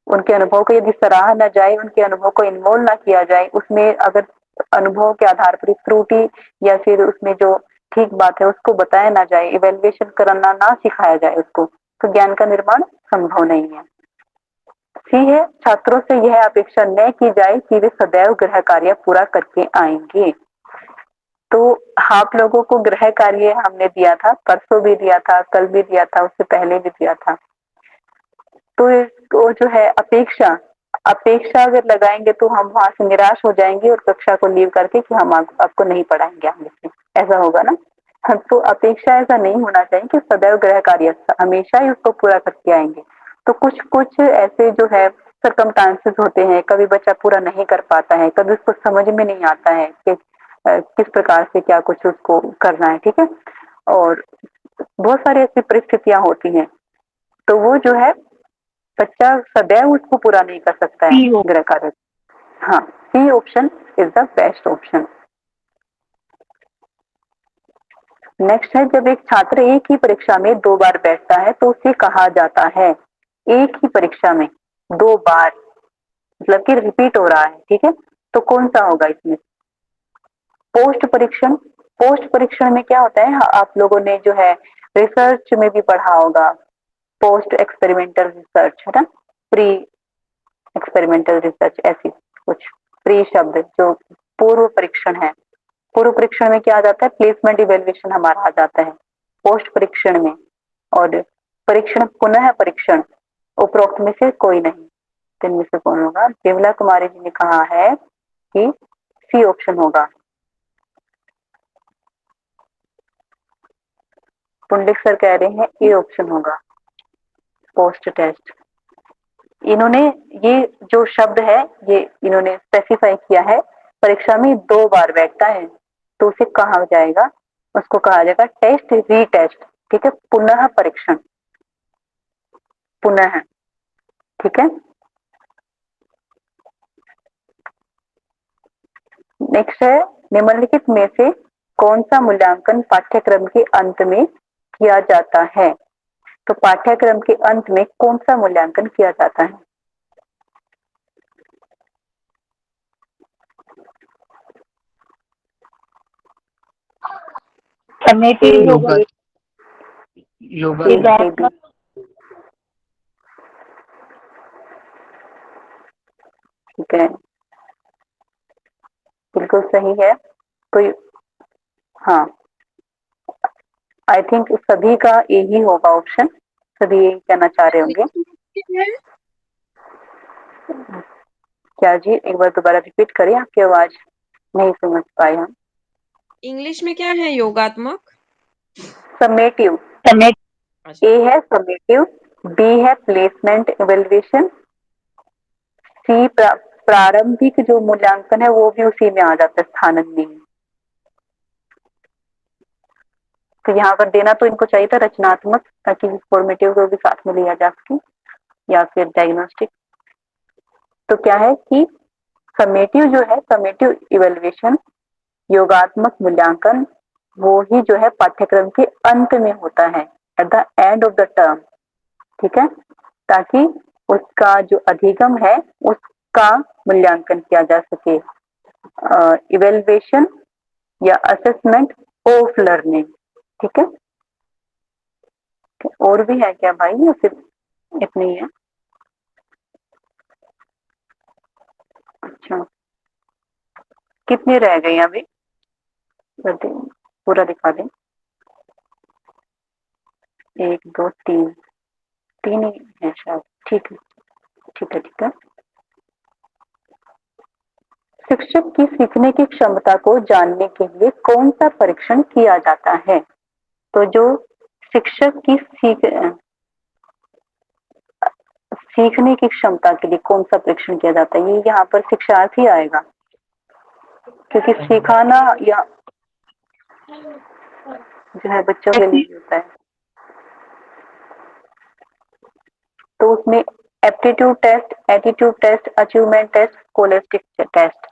उनके अनुभव को यदि सराहा न जाए, उनके अनुभव को इन्वॉल्व ना किया जाए, उसमें अगर अनुभव के आधार पर त्रुटि या फिर उसमें जो ठीक बात है उसको बताया ना जाए, इवेल्युएशन करना ना सिखाया जाए उसको, तो ज्ञान का निर्माण संभव नहीं है। सी है, छात्रों से यह अपेक्षा न की जाए कि वे सदैव गृह कार्य पूरा करके आएंगे। तो आप लोगों को गृह कार्य हमने दिया था, परसों भी दिया था, कल भी दिया था, उससे पहले भी दिया था। तो इसको जो है अपेक्षा, अपेक्षा अगर लगाएंगे तो हम वहां से निराश हो जाएंगे और कक्षा को लीव करके कि हम आपको नहीं पढ़ाएंगे आगे से, ऐसा होगा ना। तो अपेक्षा ऐसा नहीं होना चाहिए कि सदैव गृह कार्य हमेशा ही उसको पूरा करके आएंगे। तो कुछ कुछ ऐसे जो है सरकमस्टांसेस होते हैं, कभी बच्चा पूरा नहीं कर पाता है, कभी उसको समझ में नहीं आता है कि किस प्रकार से क्या कुछ उसको करना है, ठीक है। और बहुत सारी ऐसी परिस्थितियां होती हैं, तो वो जो है बच्चा सदैव उसको पूरा नहीं कर सकता है गृह कार्य। हाँ, C option is the best option. Next है, जब एक छात्र एक ही परीक्षा में 2 बार बैठता है तो उसे कहा जाता है, एक ही परीक्षा में 2 बार मतलब कि रिपीट हो रहा है, ठीक है। तो कौन सा होगा इसमें? पोस्ट परीक्षण। पोस्ट परीक्षण में क्या होता है, आप लोगों ने जो है रिसर्च में भी पढ़ा होगा, पोस्ट एक्सपेरिमेंटल रिसर्च, है ना, प्री एक्सपेरिमेंटल रिसर्च, ऐसी कुछ प्री शब्द जो पूर्व परीक्षण है। पूर्व परीक्षण में क्या आ जाता है, प्लेसमेंट इवेल्युएशन हमारा आ जाता है पोस्ट परीक्षण में। और परीक्षण पुनः परीक्षण उपरोक्त में से कोई नहीं, तो इनमें से कौन होगा? बिमला कुमारी जी ने कहा है कि सी ऑप्शन होगा। पुंडलिक सर कह रहे हैं ए ऑप्शन होगा, पोस्ट टेस्ट। इन्होंने ये जो शब्द है ये इन्होंने स्पेसिफाई किया है, परीक्षा में 2 बार बैठता है तो उसे कहा जाएगा, उसको कहा जाएगा टेस्ट रीटेस्ट, ठीक है, पुनः परीक्षण, पुनः, ठीक है। नेक्स्ट है, निम्नलिखित में से कौन सा मूल्यांकन पाठ्यक्रम के अंत में किया जाता है? तो पाठ्यक्रम के अंत में कौन सा मूल्यांकन किया जाता है? योगा योगा ठीक है, बिल्कुल सही है। कोई, हाँ, आई थिंक सभी का यही होगा ऑप्शन, सभी यही कहना चाह रहे होंगे। क्या जी, एक बार दोबारा रिपीट करें, आपकी आवाज नहीं समझ पाए हम। इंग्लिश में क्या है योगात्मक? समेटिव। ए है समेटिव, बी है प्लेसमेंट इवेल्युएशन, सी प्रारंभिक जो मूल्यांकन है वो भी उसी में आ जाता है, स्थानांतरित। तो यहाँ पर देना तो इनको चाहिए था रचनात्मक, ताकि फॉर्मेटिव को भी साथ में लिया जा सके, या फिर डायग्नोस्टिक। तो क्या है कि समेटिव जो है, समेटिव इवेल्युएशन, योगात्मक मूल्यांकन, वो ही जो है पाठ्यक्रम के अंत में होता है, at the end of the term, ठीक है, ताकि उसका जो अधिगम है उसका मूल्यांकन किया जा सके। इवेल्युएशन या असेसमेंट ऑफ लर्निंग, ठीक है। और भी है क्या भाई, या सिर्फ इतनी ही है? अच्छा, कितनी रह गई अभी? पूरा दिखा दें। 1 2 3, 3 ही है शायद, ठीक है, ठीक है, ठीक है। शिक्षक की सीखने की क्षमता को जानने के लिए कौन सा परीक्षण किया जाता है? तो जो शिक्षक की सीखने की क्षमता के लिए कौन सा परीक्षण किया जाता है, ये यहाँ पर शिक्षार्थी आएगा, क्योंकि सिखाना या जो है बच्चों के लिए होता है। तो उसमें aptitude test, attitude test, achievement test, scholastic test.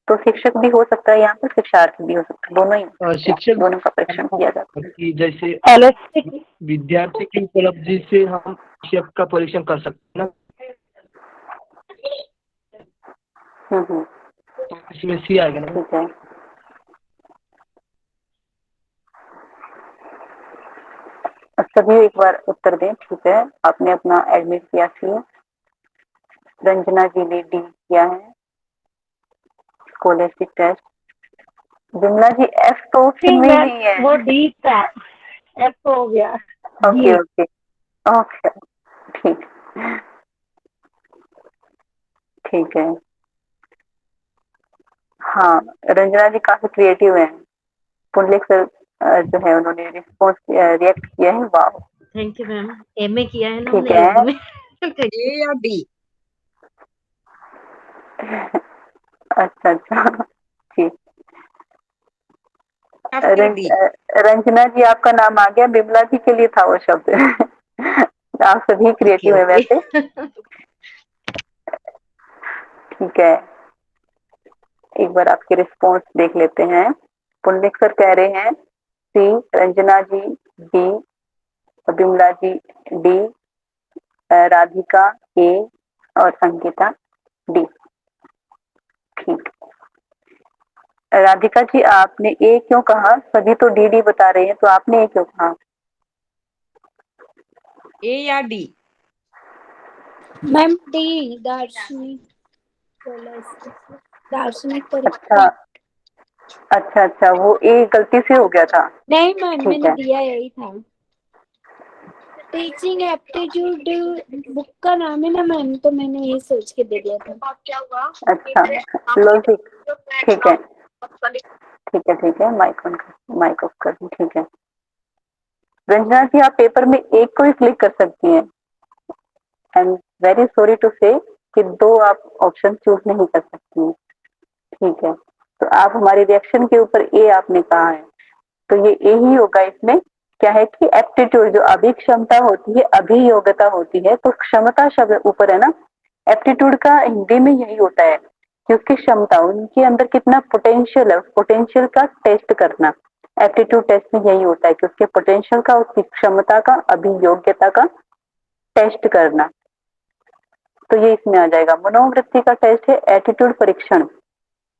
तो शिक्षक भी हो सकता है यहाँ पर, शिक्षार्थी भी हो सकता है, दोनों ही शिक्षक दोनों का परीक्षण किया जाता है। कि जैसे विद्यार्थी की उपलब्धि से हम शिक्षक का परीक्षण कर सकते हैं ना, इसमें सी आएगा ना। ठीक है, सभी एक बार उत्तर दें, ठीक है। आपने अपना एडमिट किया सी, रंजना जी ने डी किया है, स्कॉलस्टिक टेस्ट। विमला जी एफ तो ऑप्शन में ही नहीं है। वो डी था, एफ हो गया। ओके ओके ओके, ठीक, ठीक है। हाँ, रंजना जी काफी क्रिएटिव है, पुंडलिक सर जो है उन्होंने रिस्पॉन्स रिएक्ट किया है। वाह, थैंक यू मैम। एमए किया है ना ठीक हमने योग है। में। ए या डी? अच्छा अच्छा, ठीक। या फिर डी? रंजना जी आपका नाम आ गया, बिमला जी के लिए था वो शब्द। आप सभी ओके क्रिएटिव है ओके। वैसे। ठीक है, एक बार आपके रिस्पॉन्स देख लेते हैं। पुण्डिक सर कह रहे हैं C, Ranjana ji D, Bimla ji D, Radhika A और अंकिता डी। ठीक। राधिका जी आपने ए क्यों कहा? सभी तो डी डी बता रहे हैं, तो आपने ए क्यों कहा? ए या डी? मैम डी, दार्शनिक बोला इसको, दार्शनिक अच्छा परीक्षा। अच्छा अच्छा, वो ए गलती से हो गया था। नहीं मैम, ठीक मैंने है, दिया यही था। टीचिंग एप्टीट्यूड बुक का नाम है ना मैम, तो मैंने यही सोच के दे दिया था। अच्छा, लॉजिक। ठीक है ठीक है ठीक है, माइक ऑफ कर दूं, ठीक है। रंजना जी आप पेपर में एक को ही क्लिक कर सकती हैं। I am very sorry to say कि दो आप ऑप्शन चूज नहीं कर सकती हैं। ठीक है, तो आप हमारी रिएक्शन के ऊपर ए आपने कहा है, तो ये ए ही होगा। इसमें क्या है कि एप्टीट्यूड जो अभिक्षमता होती है, अभियोग्यता होती है, तो क्षमता शब्द ऊपर है ना। एप्टीट्यूड का हिंदी में यही होता है कि उसकी क्षमता, उनके अंदर कितना पोटेंशियल है, उस पोटेंशियल का टेस्ट करना। एप्टीट्यूड टेस्ट में यही होता है कि उसके पोटेंशियल का, उसकी क्षमता का, अभियोग्यता का टेस्ट करना। तो ये इसमें आ जाएगा। मनोवृत्ति का टेस्ट है एटीट्यूड परीक्षण।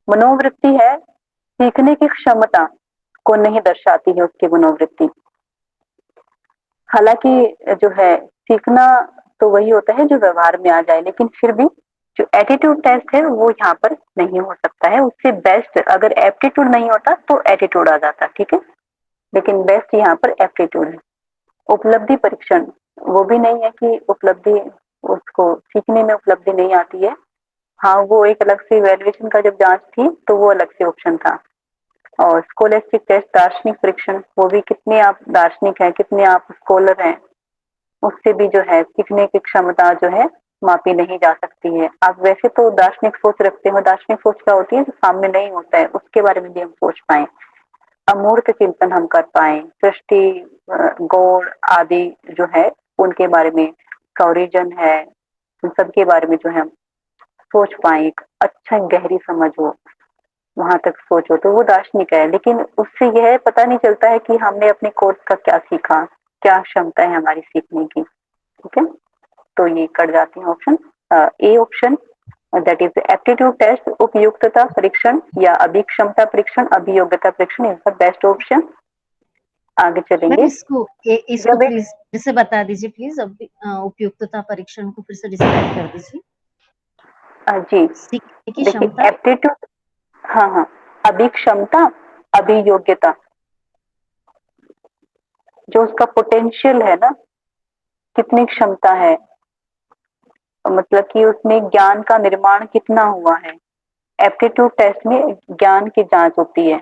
मनोवृत्ति है सीखने की क्षमता को नहीं दर्शाती है उसकी मनोवृत्ति। हालांकि जो है सीखना तो वही होता है जो व्यवहार में आ जाए, लेकिन फिर भी जो एटीट्यूड टेस्ट है वो यहाँ पर नहीं हो सकता है। उससे बेस्ट अगर एप्टीट्यूड नहीं होता तो एटीट्यूड आ जाता, ठीक है, लेकिन बेस्ट यहाँ पर एप्टीट्यूड है। उपलब्धि परीक्षण, वो भी नहीं है कि उपलब्धि, उसको सीखने में उपलब्धि नहीं आती है। हाँ, वो एक अलग से वैल्यूएशन का जब जांच थी तो वो अलग से ऑप्शन था। और स्कोलेस्टिक टेस्ट, दार्शनिक परीक्षण, वो भी कितने आप दार्शनिक हैं, कितने आप स्कॉलर हैं, उससे भी जो है सीखने की क्षमता जो है मापी नहीं जा सकती है। आप वैसे तो दार्शनिक सोच रखते हो, दार्शनिक सोच क्या होती है जो सामने नहीं होता है, उसके बारे में भी हम सोच पाए, अमूर्त चिंतन हम कर पाए, सृष्टि, गौड़ आदि जो है उनके बारे में, कॉरिजन है, उन सब के बारे में जो है हम सोच पाए, एक अच्छा गहरी समझ हो, वहां तक सोचो, तो वो दार्शनिक है। लेकिन उससे यह पता नहीं चलता है कि हमने अपने कोर्स का क्या सीखा, क्या क्षमता है हमारी सीखने की। ठीक है, तो ये कट जाते हैं option A option, that is aptitude test, उपयुक्तता परीक्षण या अभिक्षमता परीक्षण, अभियोग्यता परीक्षण, इनका बेस्ट ऑप्शन। आगे मैम चलेंगे। इसको जब एक प्लीज फिर से बता दीजिए प्लीज। उपयुक्तता परीक्षण को फिर से डिस्क्राइब कर दीजिए। जी सीखने की देखिए, क्षमता। एप्टीट्यूड, हाँ हाँ, अभिक्षमता, अभियोग्यता, जो उसका पोटेंशियल है ना, कितनी क्षमता है, मतलब कि उसमें ज्ञान का निर्माण कितना हुआ है। एप्टीट्यूड टेस्ट में ज्ञान की जांच होती है,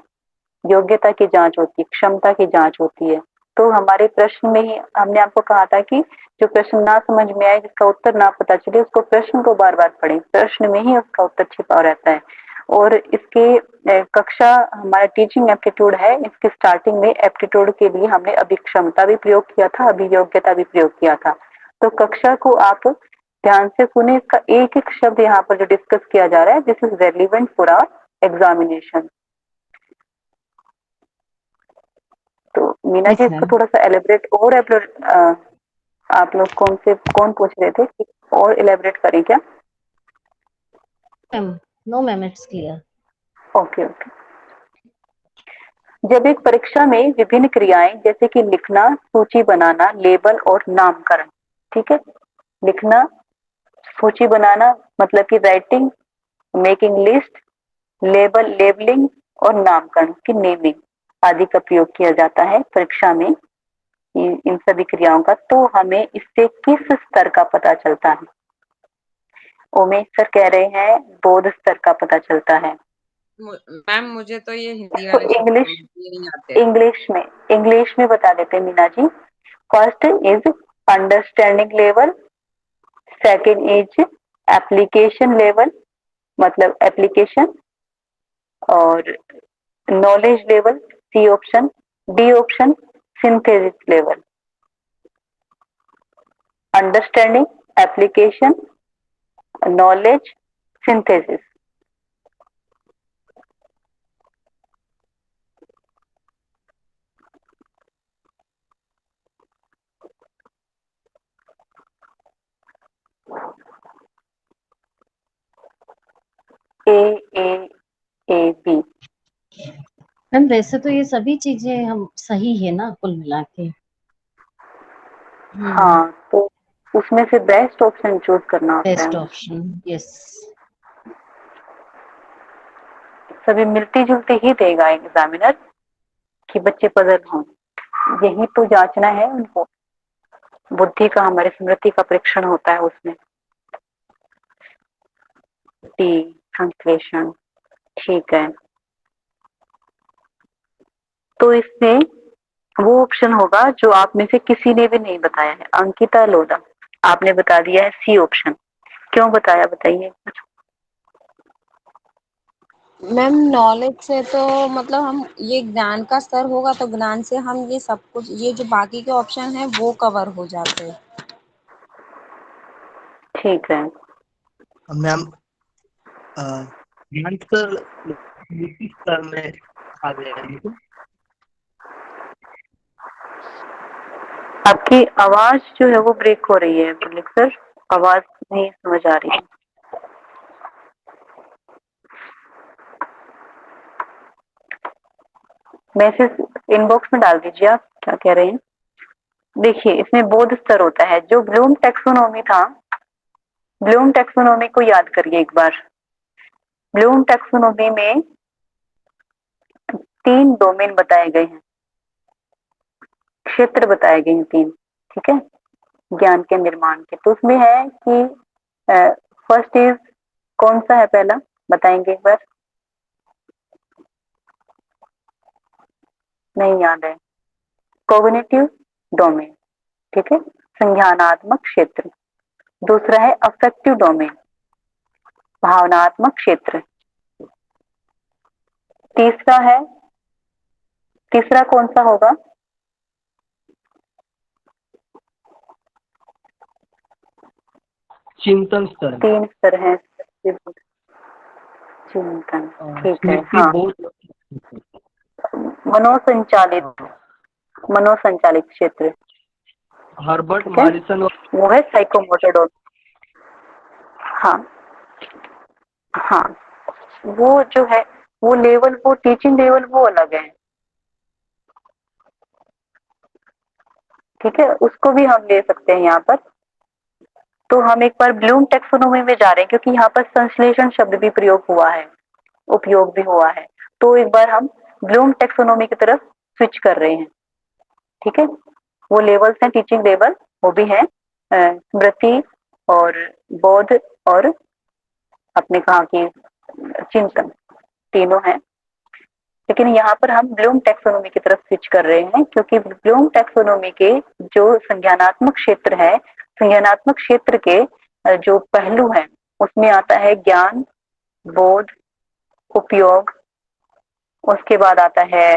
योग्यता की जांच होती है, क्षमता की जांच होती है। तो हमारे प्रश्न में ही हमने आपको कहा था कि जो प्रश्न ना समझ में आए, जिसका उत्तर ना पता चले, उसको प्रश्न को बार बार पढ़ें, प्रश्न में ही उसका उत्तर छिपा रहता है। और इसके कक्षा हमारा टीचिंग एप्टीट्यूड है, इसकी स्टार्टिंग में एप्टीट्यूड के लिए हमने अभिक्षमता भी प्रयोग किया था, अभियोग्यता भी प्रयोग किया था। तो कक्षा को आप ध्यान से सुने, इसका एक एक शब्द यहाँ पर जो डिस्कस किया जा रहा है, this is relevant for our examination. तो मीना जी यस इसको मैम। थोड़ा सा एलिब्रेट और आप लोग कौन पूछ रहे थे कि और एलिब्रेट करें क्या? Ma'am no ma'am, it's clear. Okay okay. जब एक परीक्षा में विभिन्न क्रियाएं जैसे कि लिखना, सूची बनाना, लेबल और नामकरण, ठीक है, लिखना, सूची बनाना मतलब कि राइटिंग, मेकिंग लिस्ट, लेबलिंग और नामकरण की नेमिंग आदि का प्रयोग किया जाता है परीक्षा में, इन सभी क्रियाओं का, तो हमें इससे किस स्तर का पता चलता है? उमेश सर कह रहे हैं बोध स्तर का पता चलता है। मैम मुझे तो ये हिंदी तो वाले शब्द इंग्लिश ये नहीं आते। इंग्लिश में बता देते हैं Meena ji. First is understanding level, second is application level मतलब एप्लीकेशन, और knowledge level C option, D option synthesis level. Understanding, application, knowledge, synthesis. A A A B. Ma'am वैसे तो ये सभी चीजें हम सही है ना कुल मिला के। हाँ, तो उसमें से बेस्ट ऑप्शन चूज करना होता बेस्ट है। Option, yes. सभी मिलती जुलती ही देगा एग्जामिनर कि बच्चे पजल हों। यही तो जांचना है उनको, बुद्धि का, हमारी स्मृति का परीक्षण होता है उसमें। टी संश्लेषण, ठीक है। तो इसमें वो ऑप्शन होगा जो आप में से किसी ने भी नहीं बताया है। अंकिता लोधा, आपने बता दिया है सी ऑप्शन। क्यों बताया बताइए। मैम नॉलेज से तो मतलब हम ये ज्ञान का स्तर होगा तो ज्ञान से हम ये सब कुछ, ये जो बाकी के ऑप्शन है वो कवर हो जाते हैं। ठीक है। मैम ज्ञान स्तर नीति स्तर में आ गया ये तो। आपकी आवाज जो है वो ब्रेक हो रही है मलिक सर, आवाज नहीं समझ आ रही है। मैसेज इनबॉक्स में डाल दीजिए आप क्या कह रहे हैं। देखिए इसमें बोध स्तर होता है, जो ब्लूम टैक्सोनॉमी था, ब्लूम टैक्सोनॉमी को याद करिए एक बार। ब्लूम टैक्सोनॉमी में 3 डोमेन बताए गए हैं, क्षेत्र बताए गए हैं 3, ठीक है, ज्ञान के निर्माण के। तो उसमें है कि फर्स्ट इज, कौन सा है पहला, बताएंगे एक बार। नहीं याद है। कॉग्निटिव डोमेन, ठीक है, संज्ञानात्मक क्षेत्र। दूसरा है अफेक्टिव डोमेन, भावनात्मक क्षेत्र। तीसरा है, तीसरा कौन सा होगा, चिंतन स्तर 3 स्तर है। चिंतन, ठीक है। स्मृति हाँ, बहुत मनोसंचालित, मनोसंचालित क्षेत्र, हर्बर्ट ठीक है, मॉरिसन और वो है साइकोमोटर डोमेन। हाँ हाँ, वो जो है वो लेवल, वो टीचिंग लेवल वो अलग है, ठीक है, उसको भी हम ले सकते हैं यहाँ पर। तो हम एक बार ब्लूम टेक्सोनोमी में जा रहे हैं क्योंकि यहाँ पर संश्लेषण शब्द भी प्रयोग हुआ है, उपयोग भी हुआ है। तो एक बार हम ब्लूम टेक्सोनोमी की तरफ स्विच कर रहे हैं, ठीक है। वो लेवल्स हैं टीचिंग लेवल, वो भी है स्मृति और बोध और आपने कहा कि चिंतन, तीनों हैं। लेकिन यहाँ पर हम ब्लूम टैक्सोनॉमी की तरफ स्विच कर रहे हैं क्योंकि ब्लूम टैक्सोनॉमी के जो संज्ञानात्मक क्षेत्र है, संज्ञानात्मक क्षेत्र के जो पहलू हैं उसमें आता है ज्ञान, बोध, उपयोग, उसके बाद आता है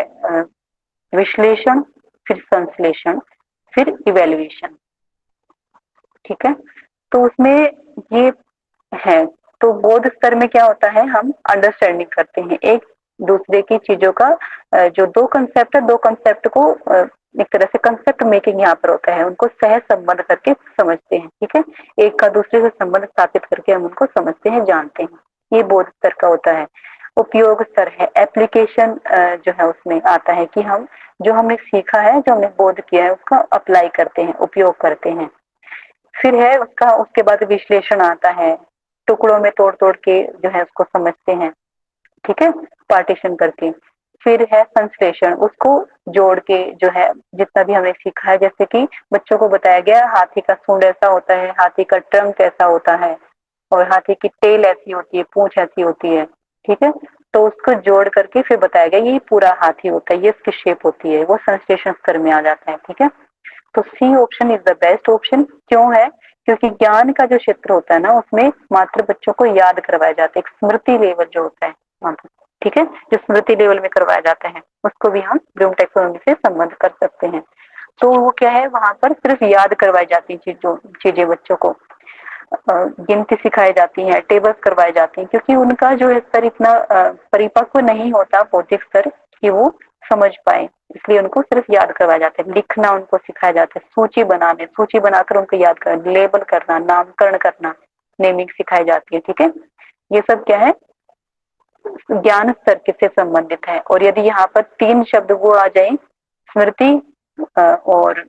विश्लेषण, फिर संश्लेषण, फिर इवेल्युएशन, ठीक है। तो उसमें ये है। तो बोध स्तर में क्या होता है, हम अंडरस्टैंडिंग करते हैं एक दूसरे की चीजों का, जो 2 कंसेप्ट है, 2 कंसेप्ट को एक तरह से कंसेप्ट मेकिंग यहाँ पर होता है, उनको सह संबंध करके समझते हैं, ठीक है। एक का दूसरे से संबंध स्थापित करके हम उनको समझते हैं, जानते हैं, ये बोध स्तर का होता है। उपयोग स्तर है, एप्लीकेशन जो है उसमें आता है कि हम जो हमने सीखा है, जो हमने बोध किया है उसका अप्लाई करते हैं, उपयोग करते हैं। फिर है उसका, उसके बाद विश्लेषण आता है, टुकड़ों में तोड़ तोड़ के जो है उसको समझते हैं, ठीक है, पार्टीशन करके। फिर है संश्लेषण, उसको जोड़ के जो है जितना भी हमने सीखा है, जैसे कि बच्चों को बताया गया हाथी का सूंड ऐसा होता है, हाथी का ट्रंक ऐसा होता है, और हाथी की टेल ऐसी होती है, पूंछ ऐसी होती है, ठीक है। तो उसको जोड़ करके फिर बताया गया ये पूरा हाथी होता है, ये इसकी शेप होती है, वो संश्लेषण स्तर में आ जाता है। ठीक है, तो C option is the best option. क्यों है? क्योंकि ज्ञान का जो क्षेत्र होता है ना उसमें मात्र बच्चों को याद करवाया जाता है, एक स्मृति लेवल जो होता है वहाँ पर। ठीक है, जो स्मृति लेवल में करवाया जाता है उसको भी हम ब्लूम टैक्सोनॉमी से संबंध कर सकते हैं। तो वो क्या है, वहां पर सिर्फ याद करवाई जाती है चीजें बच्चों को, गिनती सिखाई जाती है, टेबल्स करवाए जाते हैं, क्योंकि उनका जो स्तर इतना परिपक्व नहीं होता बौद्धिक स्तर कि वो समझ पाए, इसलिए उनको सिर्फ याद करवाया जाता है। लिखना उनको सिखाया जाता है, सूची बनाकर उनको याद करना, लेबल करना, नामकरण करना, नेमिंग सिखाई जाती है। ठीक है, ये सब क्या है, ज्ञान स्तर से संबंधित है। और यदि यहाँ पर 3 शब्द वो आ जाए, स्मृति और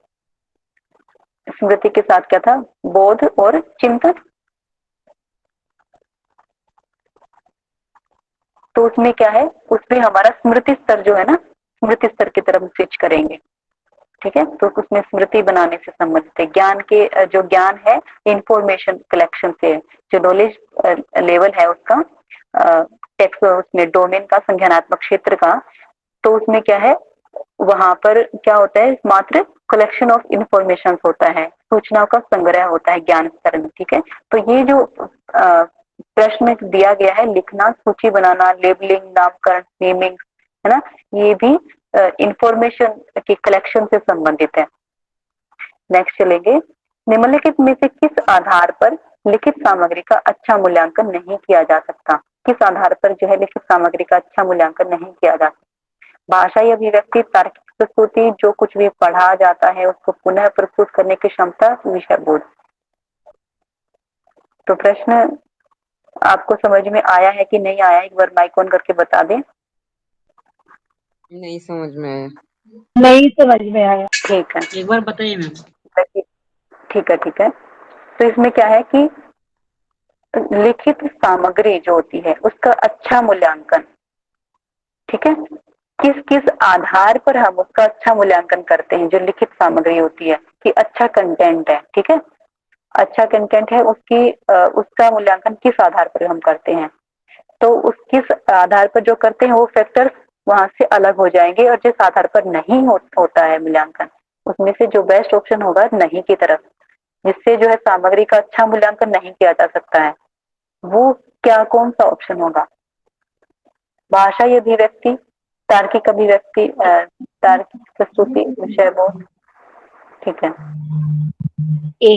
स्मृति के साथ क्या था, बोध और चिंतन, तो उसमें क्या है, उसमें हमारा स्मृति स्तर जो है ना, स्मृति स्तर की तरफ स्विच करेंगे। ठीक है, तो उसमें स्मृति बनाने से संबंधित है। ज्ञान के जो ज्ञान है इंफॉर्मेशन कलेक्शन से, जो नॉलेज लेवल है उसका टेक्स्ट, उसमें डोमेन का, संज्ञानात्मक क्षेत्र का, तो उसमें क्या है, वहां पर क्या होता है, मात्र कलेक्शन ऑफ इंफॉर्मेशन होता है, सूचनाओं का संग्रह होता है ज्ञान स्तर में। ठीक है, तो ये जो प्रश्न में दिया गया है, लिखना, सूची बनाना, लेबलिंग, नामकरण, नेमिंग, है ना, ये भी इंफॉर्मेशन की कलेक्शन से संबंधित है। नेक्स्ट चलेंगे, निम्नलिखित में से किस आधार पर लिखित सामग्री का अच्छा मूल्यांकन नहीं किया जा सकता? किस आधार पर जो है लिखित सामग्री का अच्छा मूल्यांकन नहीं किया जा सकता? भाषाई अभिव्यक्ति, तार्किक प्रस्तुति, जो कुछ भी पढ़ा जाता है उसको पुनः प्रस्तुत करने की क्षमता, विषय बोध। तो प्रश्न आपको समझ में आया है कि नहीं आया, एक बार माइक ऑन करके बता दें। नहीं समझ में आया। नहीं समझ में आया। ठीक है, एक बार बताइए मैम। ठीक है, ठीक है। तो इसमें क्या है कि लिखित सामग्री जो होती है उसका अच्छा मूल्यांकन, ठीक है, किस किस आधार पर हम उसका अच्छा मूल्यांकन करते हैं? जो लिखित सामग्री होती है कि अच्छा कंटेंट है, ठीक है, अच्छा कंटेंट है, उसका मूल्यांकन किस आधार पर हम करते हैं? तो उस किस आधार पर जो करते हैं वो फैक्टर्स वहां से अलग हो जाएंगे, और जिस आधार पर नहीं होता है मूल्यांकन, उसमें से जो बेस्ट ऑप्शन होगा नहीं की तरफ, जिससे जो है सामग्री का अच्छा मूल्यांकन नहीं किया जा सकता है, वो क्या, कौन सा ऑप्शन होगा? भाषाई अभिव्यक्ति, तार्किक अभिव्यक्ति, तार्किक प्रस्तुति, विषय बोध। ठीक है, ए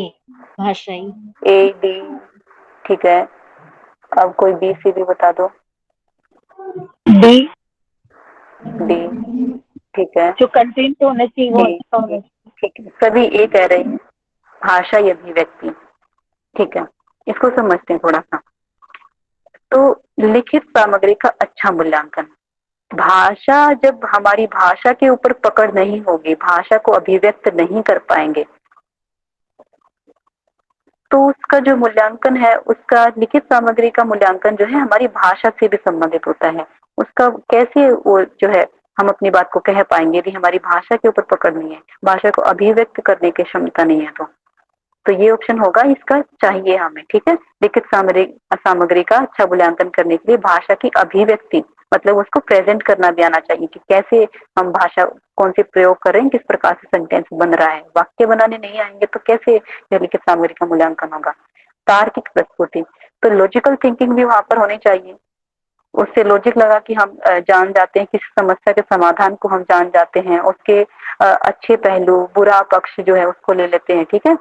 भाषाई। ए डी, ठीक है। अब कोई बी सी डी बता दो। डी, डी, ठीक है, जो कंटेंट होना चाहिए वो डी, अच्छा होना चाहिए। ठीक है, सभी ए कह रहे हैं, भाषाई अभिव्यक्ति। ठीक है, इसको समझते हैं थोड़ा सा। तो लिखित सामग्री का अच्छा मूल्यांकन, भाषा, जब हमारी भाषा के ऊपर पकड़ नहीं होगी, भाषा को अभिव्यक्त नहीं कर पाएंगे, तो उसका जो मूल्यांकन है, उसका लिखित सामग्री का मूल्यांकन जो है हमारी भाषा से भी संबंधित होता है। उसका कैसे वो जो है हम अपनी बात को कह पाएंगे यदि हमारी भाषा के ऊपर पकड़ नहीं है, भाषा को अभिव्यक्त करने की क्षमता नहीं है, तो ये ऑप्शन होगा इसका चाहिए हमें। ठीक है, लिखित सामग्री का अच्छा मूल्यांकन करने के लिए भाषा की अभिव्यक्ति, मतलब उसको प्रेजेंट करना भी आना चाहिए कि कैसे हम भाषा, कौन सी प्रयोग कर रहे हैं, किस प्रकार से सेंटेंस बन रहा है। वाक्य बनाने नहीं आएंगे तो कैसे यह लिखित सामग्री का मूल्यांकन होगा? तार्किक प्रस्तुति, तो लॉजिकल थिंकिंग भी वहां पर होनी चाहिए, उससे लॉजिक लगा कि हम जान जाते हैं, किसी समस्या के समाधान को हम जान जाते हैं, उसके अच्छे पहलू, बुरा पक्ष जो है उसको ले लेते हैं। ठीक है,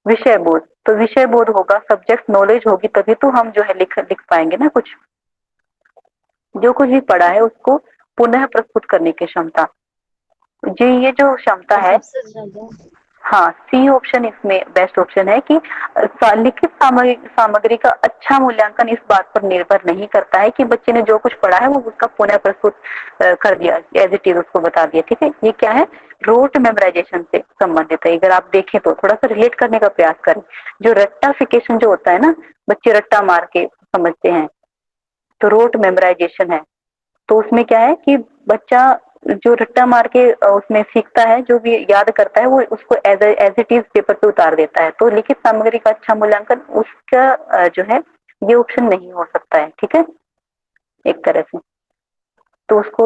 विषय बोध, तो विषय बोध होगा, सब्जेक्ट नॉलेज होगी तभी तो हम जो है लिख पाएंगे ना, कुछ जो कुछ भी पढ़ा है उसको पुनः प्रस्तुत करने की क्षमता, जी, ये जो क्षमता है। सबसे ज्यादा हाँ, सी ऑप्शन इसमें बेस्ट ऑप्शन है कि लिखित सामग्री का अच्छा मूल्यांकन इस बात पर निर्भर नहीं करता है कि बच्चे ने जो कुछ पढ़ा है वो उसका पुनः प्रस्तुत कर दिया, एज इट इज उसको बता दिया। ठीक है, ये क्या है, रोट मेमोराइजेशन से संबंधित है। अगर आप देखें तो थोड़ा सा रिलेट करने का प्रयास करें, जो रट्टाफिकेशन जो होता है ना, बच्चे रट्टा मार के समझते हैं, तो रोट मेमोराइजेशन है, तो उसमें क्या है कि बच्चा जो रट्टा मार के उसमें सीखता है, जो भी याद करता है वो उसको एज इट इज पेपर पे उतार देता है। तो लिखित सामग्री का अच्छा मूल्यांकन उसका जो है ये ऑप्शन नहीं हो सकता है। ठीक है, एक तरह से तो उसको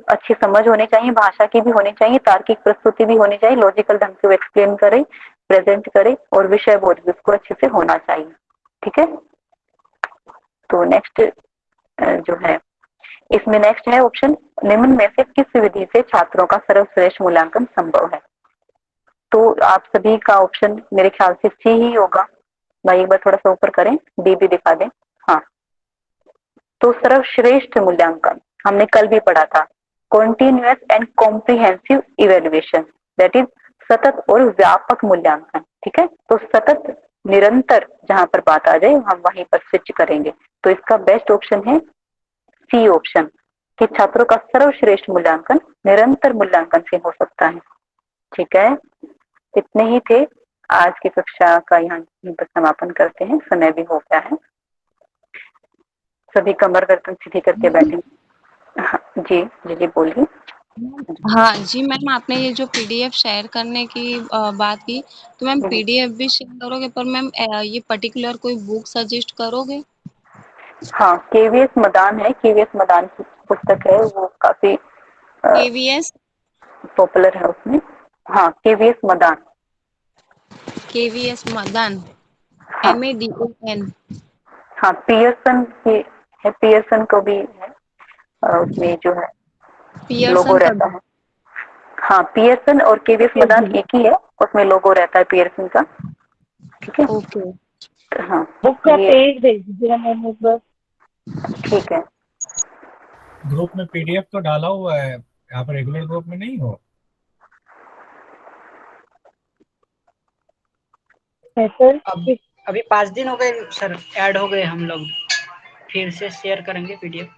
अच्छी समझ होनी चाहिए, भाषा की भी होनी चाहिए, तार्किक प्रस्तुति भी होनी चाहिए, लॉजिकल ढंग से वो एक्सप्लेन करे, प्रेजेंट करे, और विषय बोध भी उसको अच्छे से होना चाहिए। ठीक है। तो नेक्स्ट जो है, इसमें नेक्स्ट है ऑप्शन, निम्न में से किस विधि से छात्रों का सर्वश्रेष्ठ मूल्यांकन संभव है। तो आप सभी का ऑप्शन मेरे ख्याल से सी ही होगा। भाई एक बार थोड़ा सा ऊपर करें, डी भी दिखा दें। हाँ, तो सर्वश्रेष्ठ मूल्यांकन हमने कल भी पढ़ा था, continuous and comprehensive evaluation, that is सतत और व्यापक मूल्यांकन। ठीक है, तो सतत निरंतर जहां पर बात आ जाए हम वहीं पर स्विच करेंगे। तो इसका बेस्ट ऑप्शन है सी ऑप्शन, कि छात्रों का सर्वश्रेष्ठ मूल्यांकन निरंतर मूल्यांकन से हो सकता है। ठीक है, इतने ही थे आज की कक्षा का, यहाँ पर समापन करते हैं, समय भी हो गया है। सभी कमर गर्दन सीधी करके बैठे। हाँ, जी जी जी बोलिए। हाँ जी मैम, आपने ये जो पीडीएफ शेयर करने की बात की, तो मैम पीडीएफ भी शेयर करोगे, पर मैम ये पर्टिकुलर कोई बुक सजेस्ट करोगे? हाँ, केवीएस मदान है, केवीएस मदान की पुस्तक है, वो काफी केवीएस पॉपुलर है उसमें। हाँ, केवीएस मदान। केवीएस मदन, हाँ MADAN। हाँ, पियर्सन की है, पियर्सन को भी है, उसमें जो है लोगो पियर्सन का रहता है। हाँ, पियर्सन और केवीएस मदान एक ही है, उसमें लोगो रहता है पियर्सन का। ठीक है। ओके। हाँ, बुक का ये पेज भेज दीजिए मैम एक बार। ठीक है। ग्रुप में पीडीएफ तो डाला हुआ है, आप रेगुलर ग्रुप में नहीं हो? है सर। अब अभी 5 दिन हो गए सर, ऐड हो गए हम लोग, फिर से शेयर करेंगे पीडीएफ।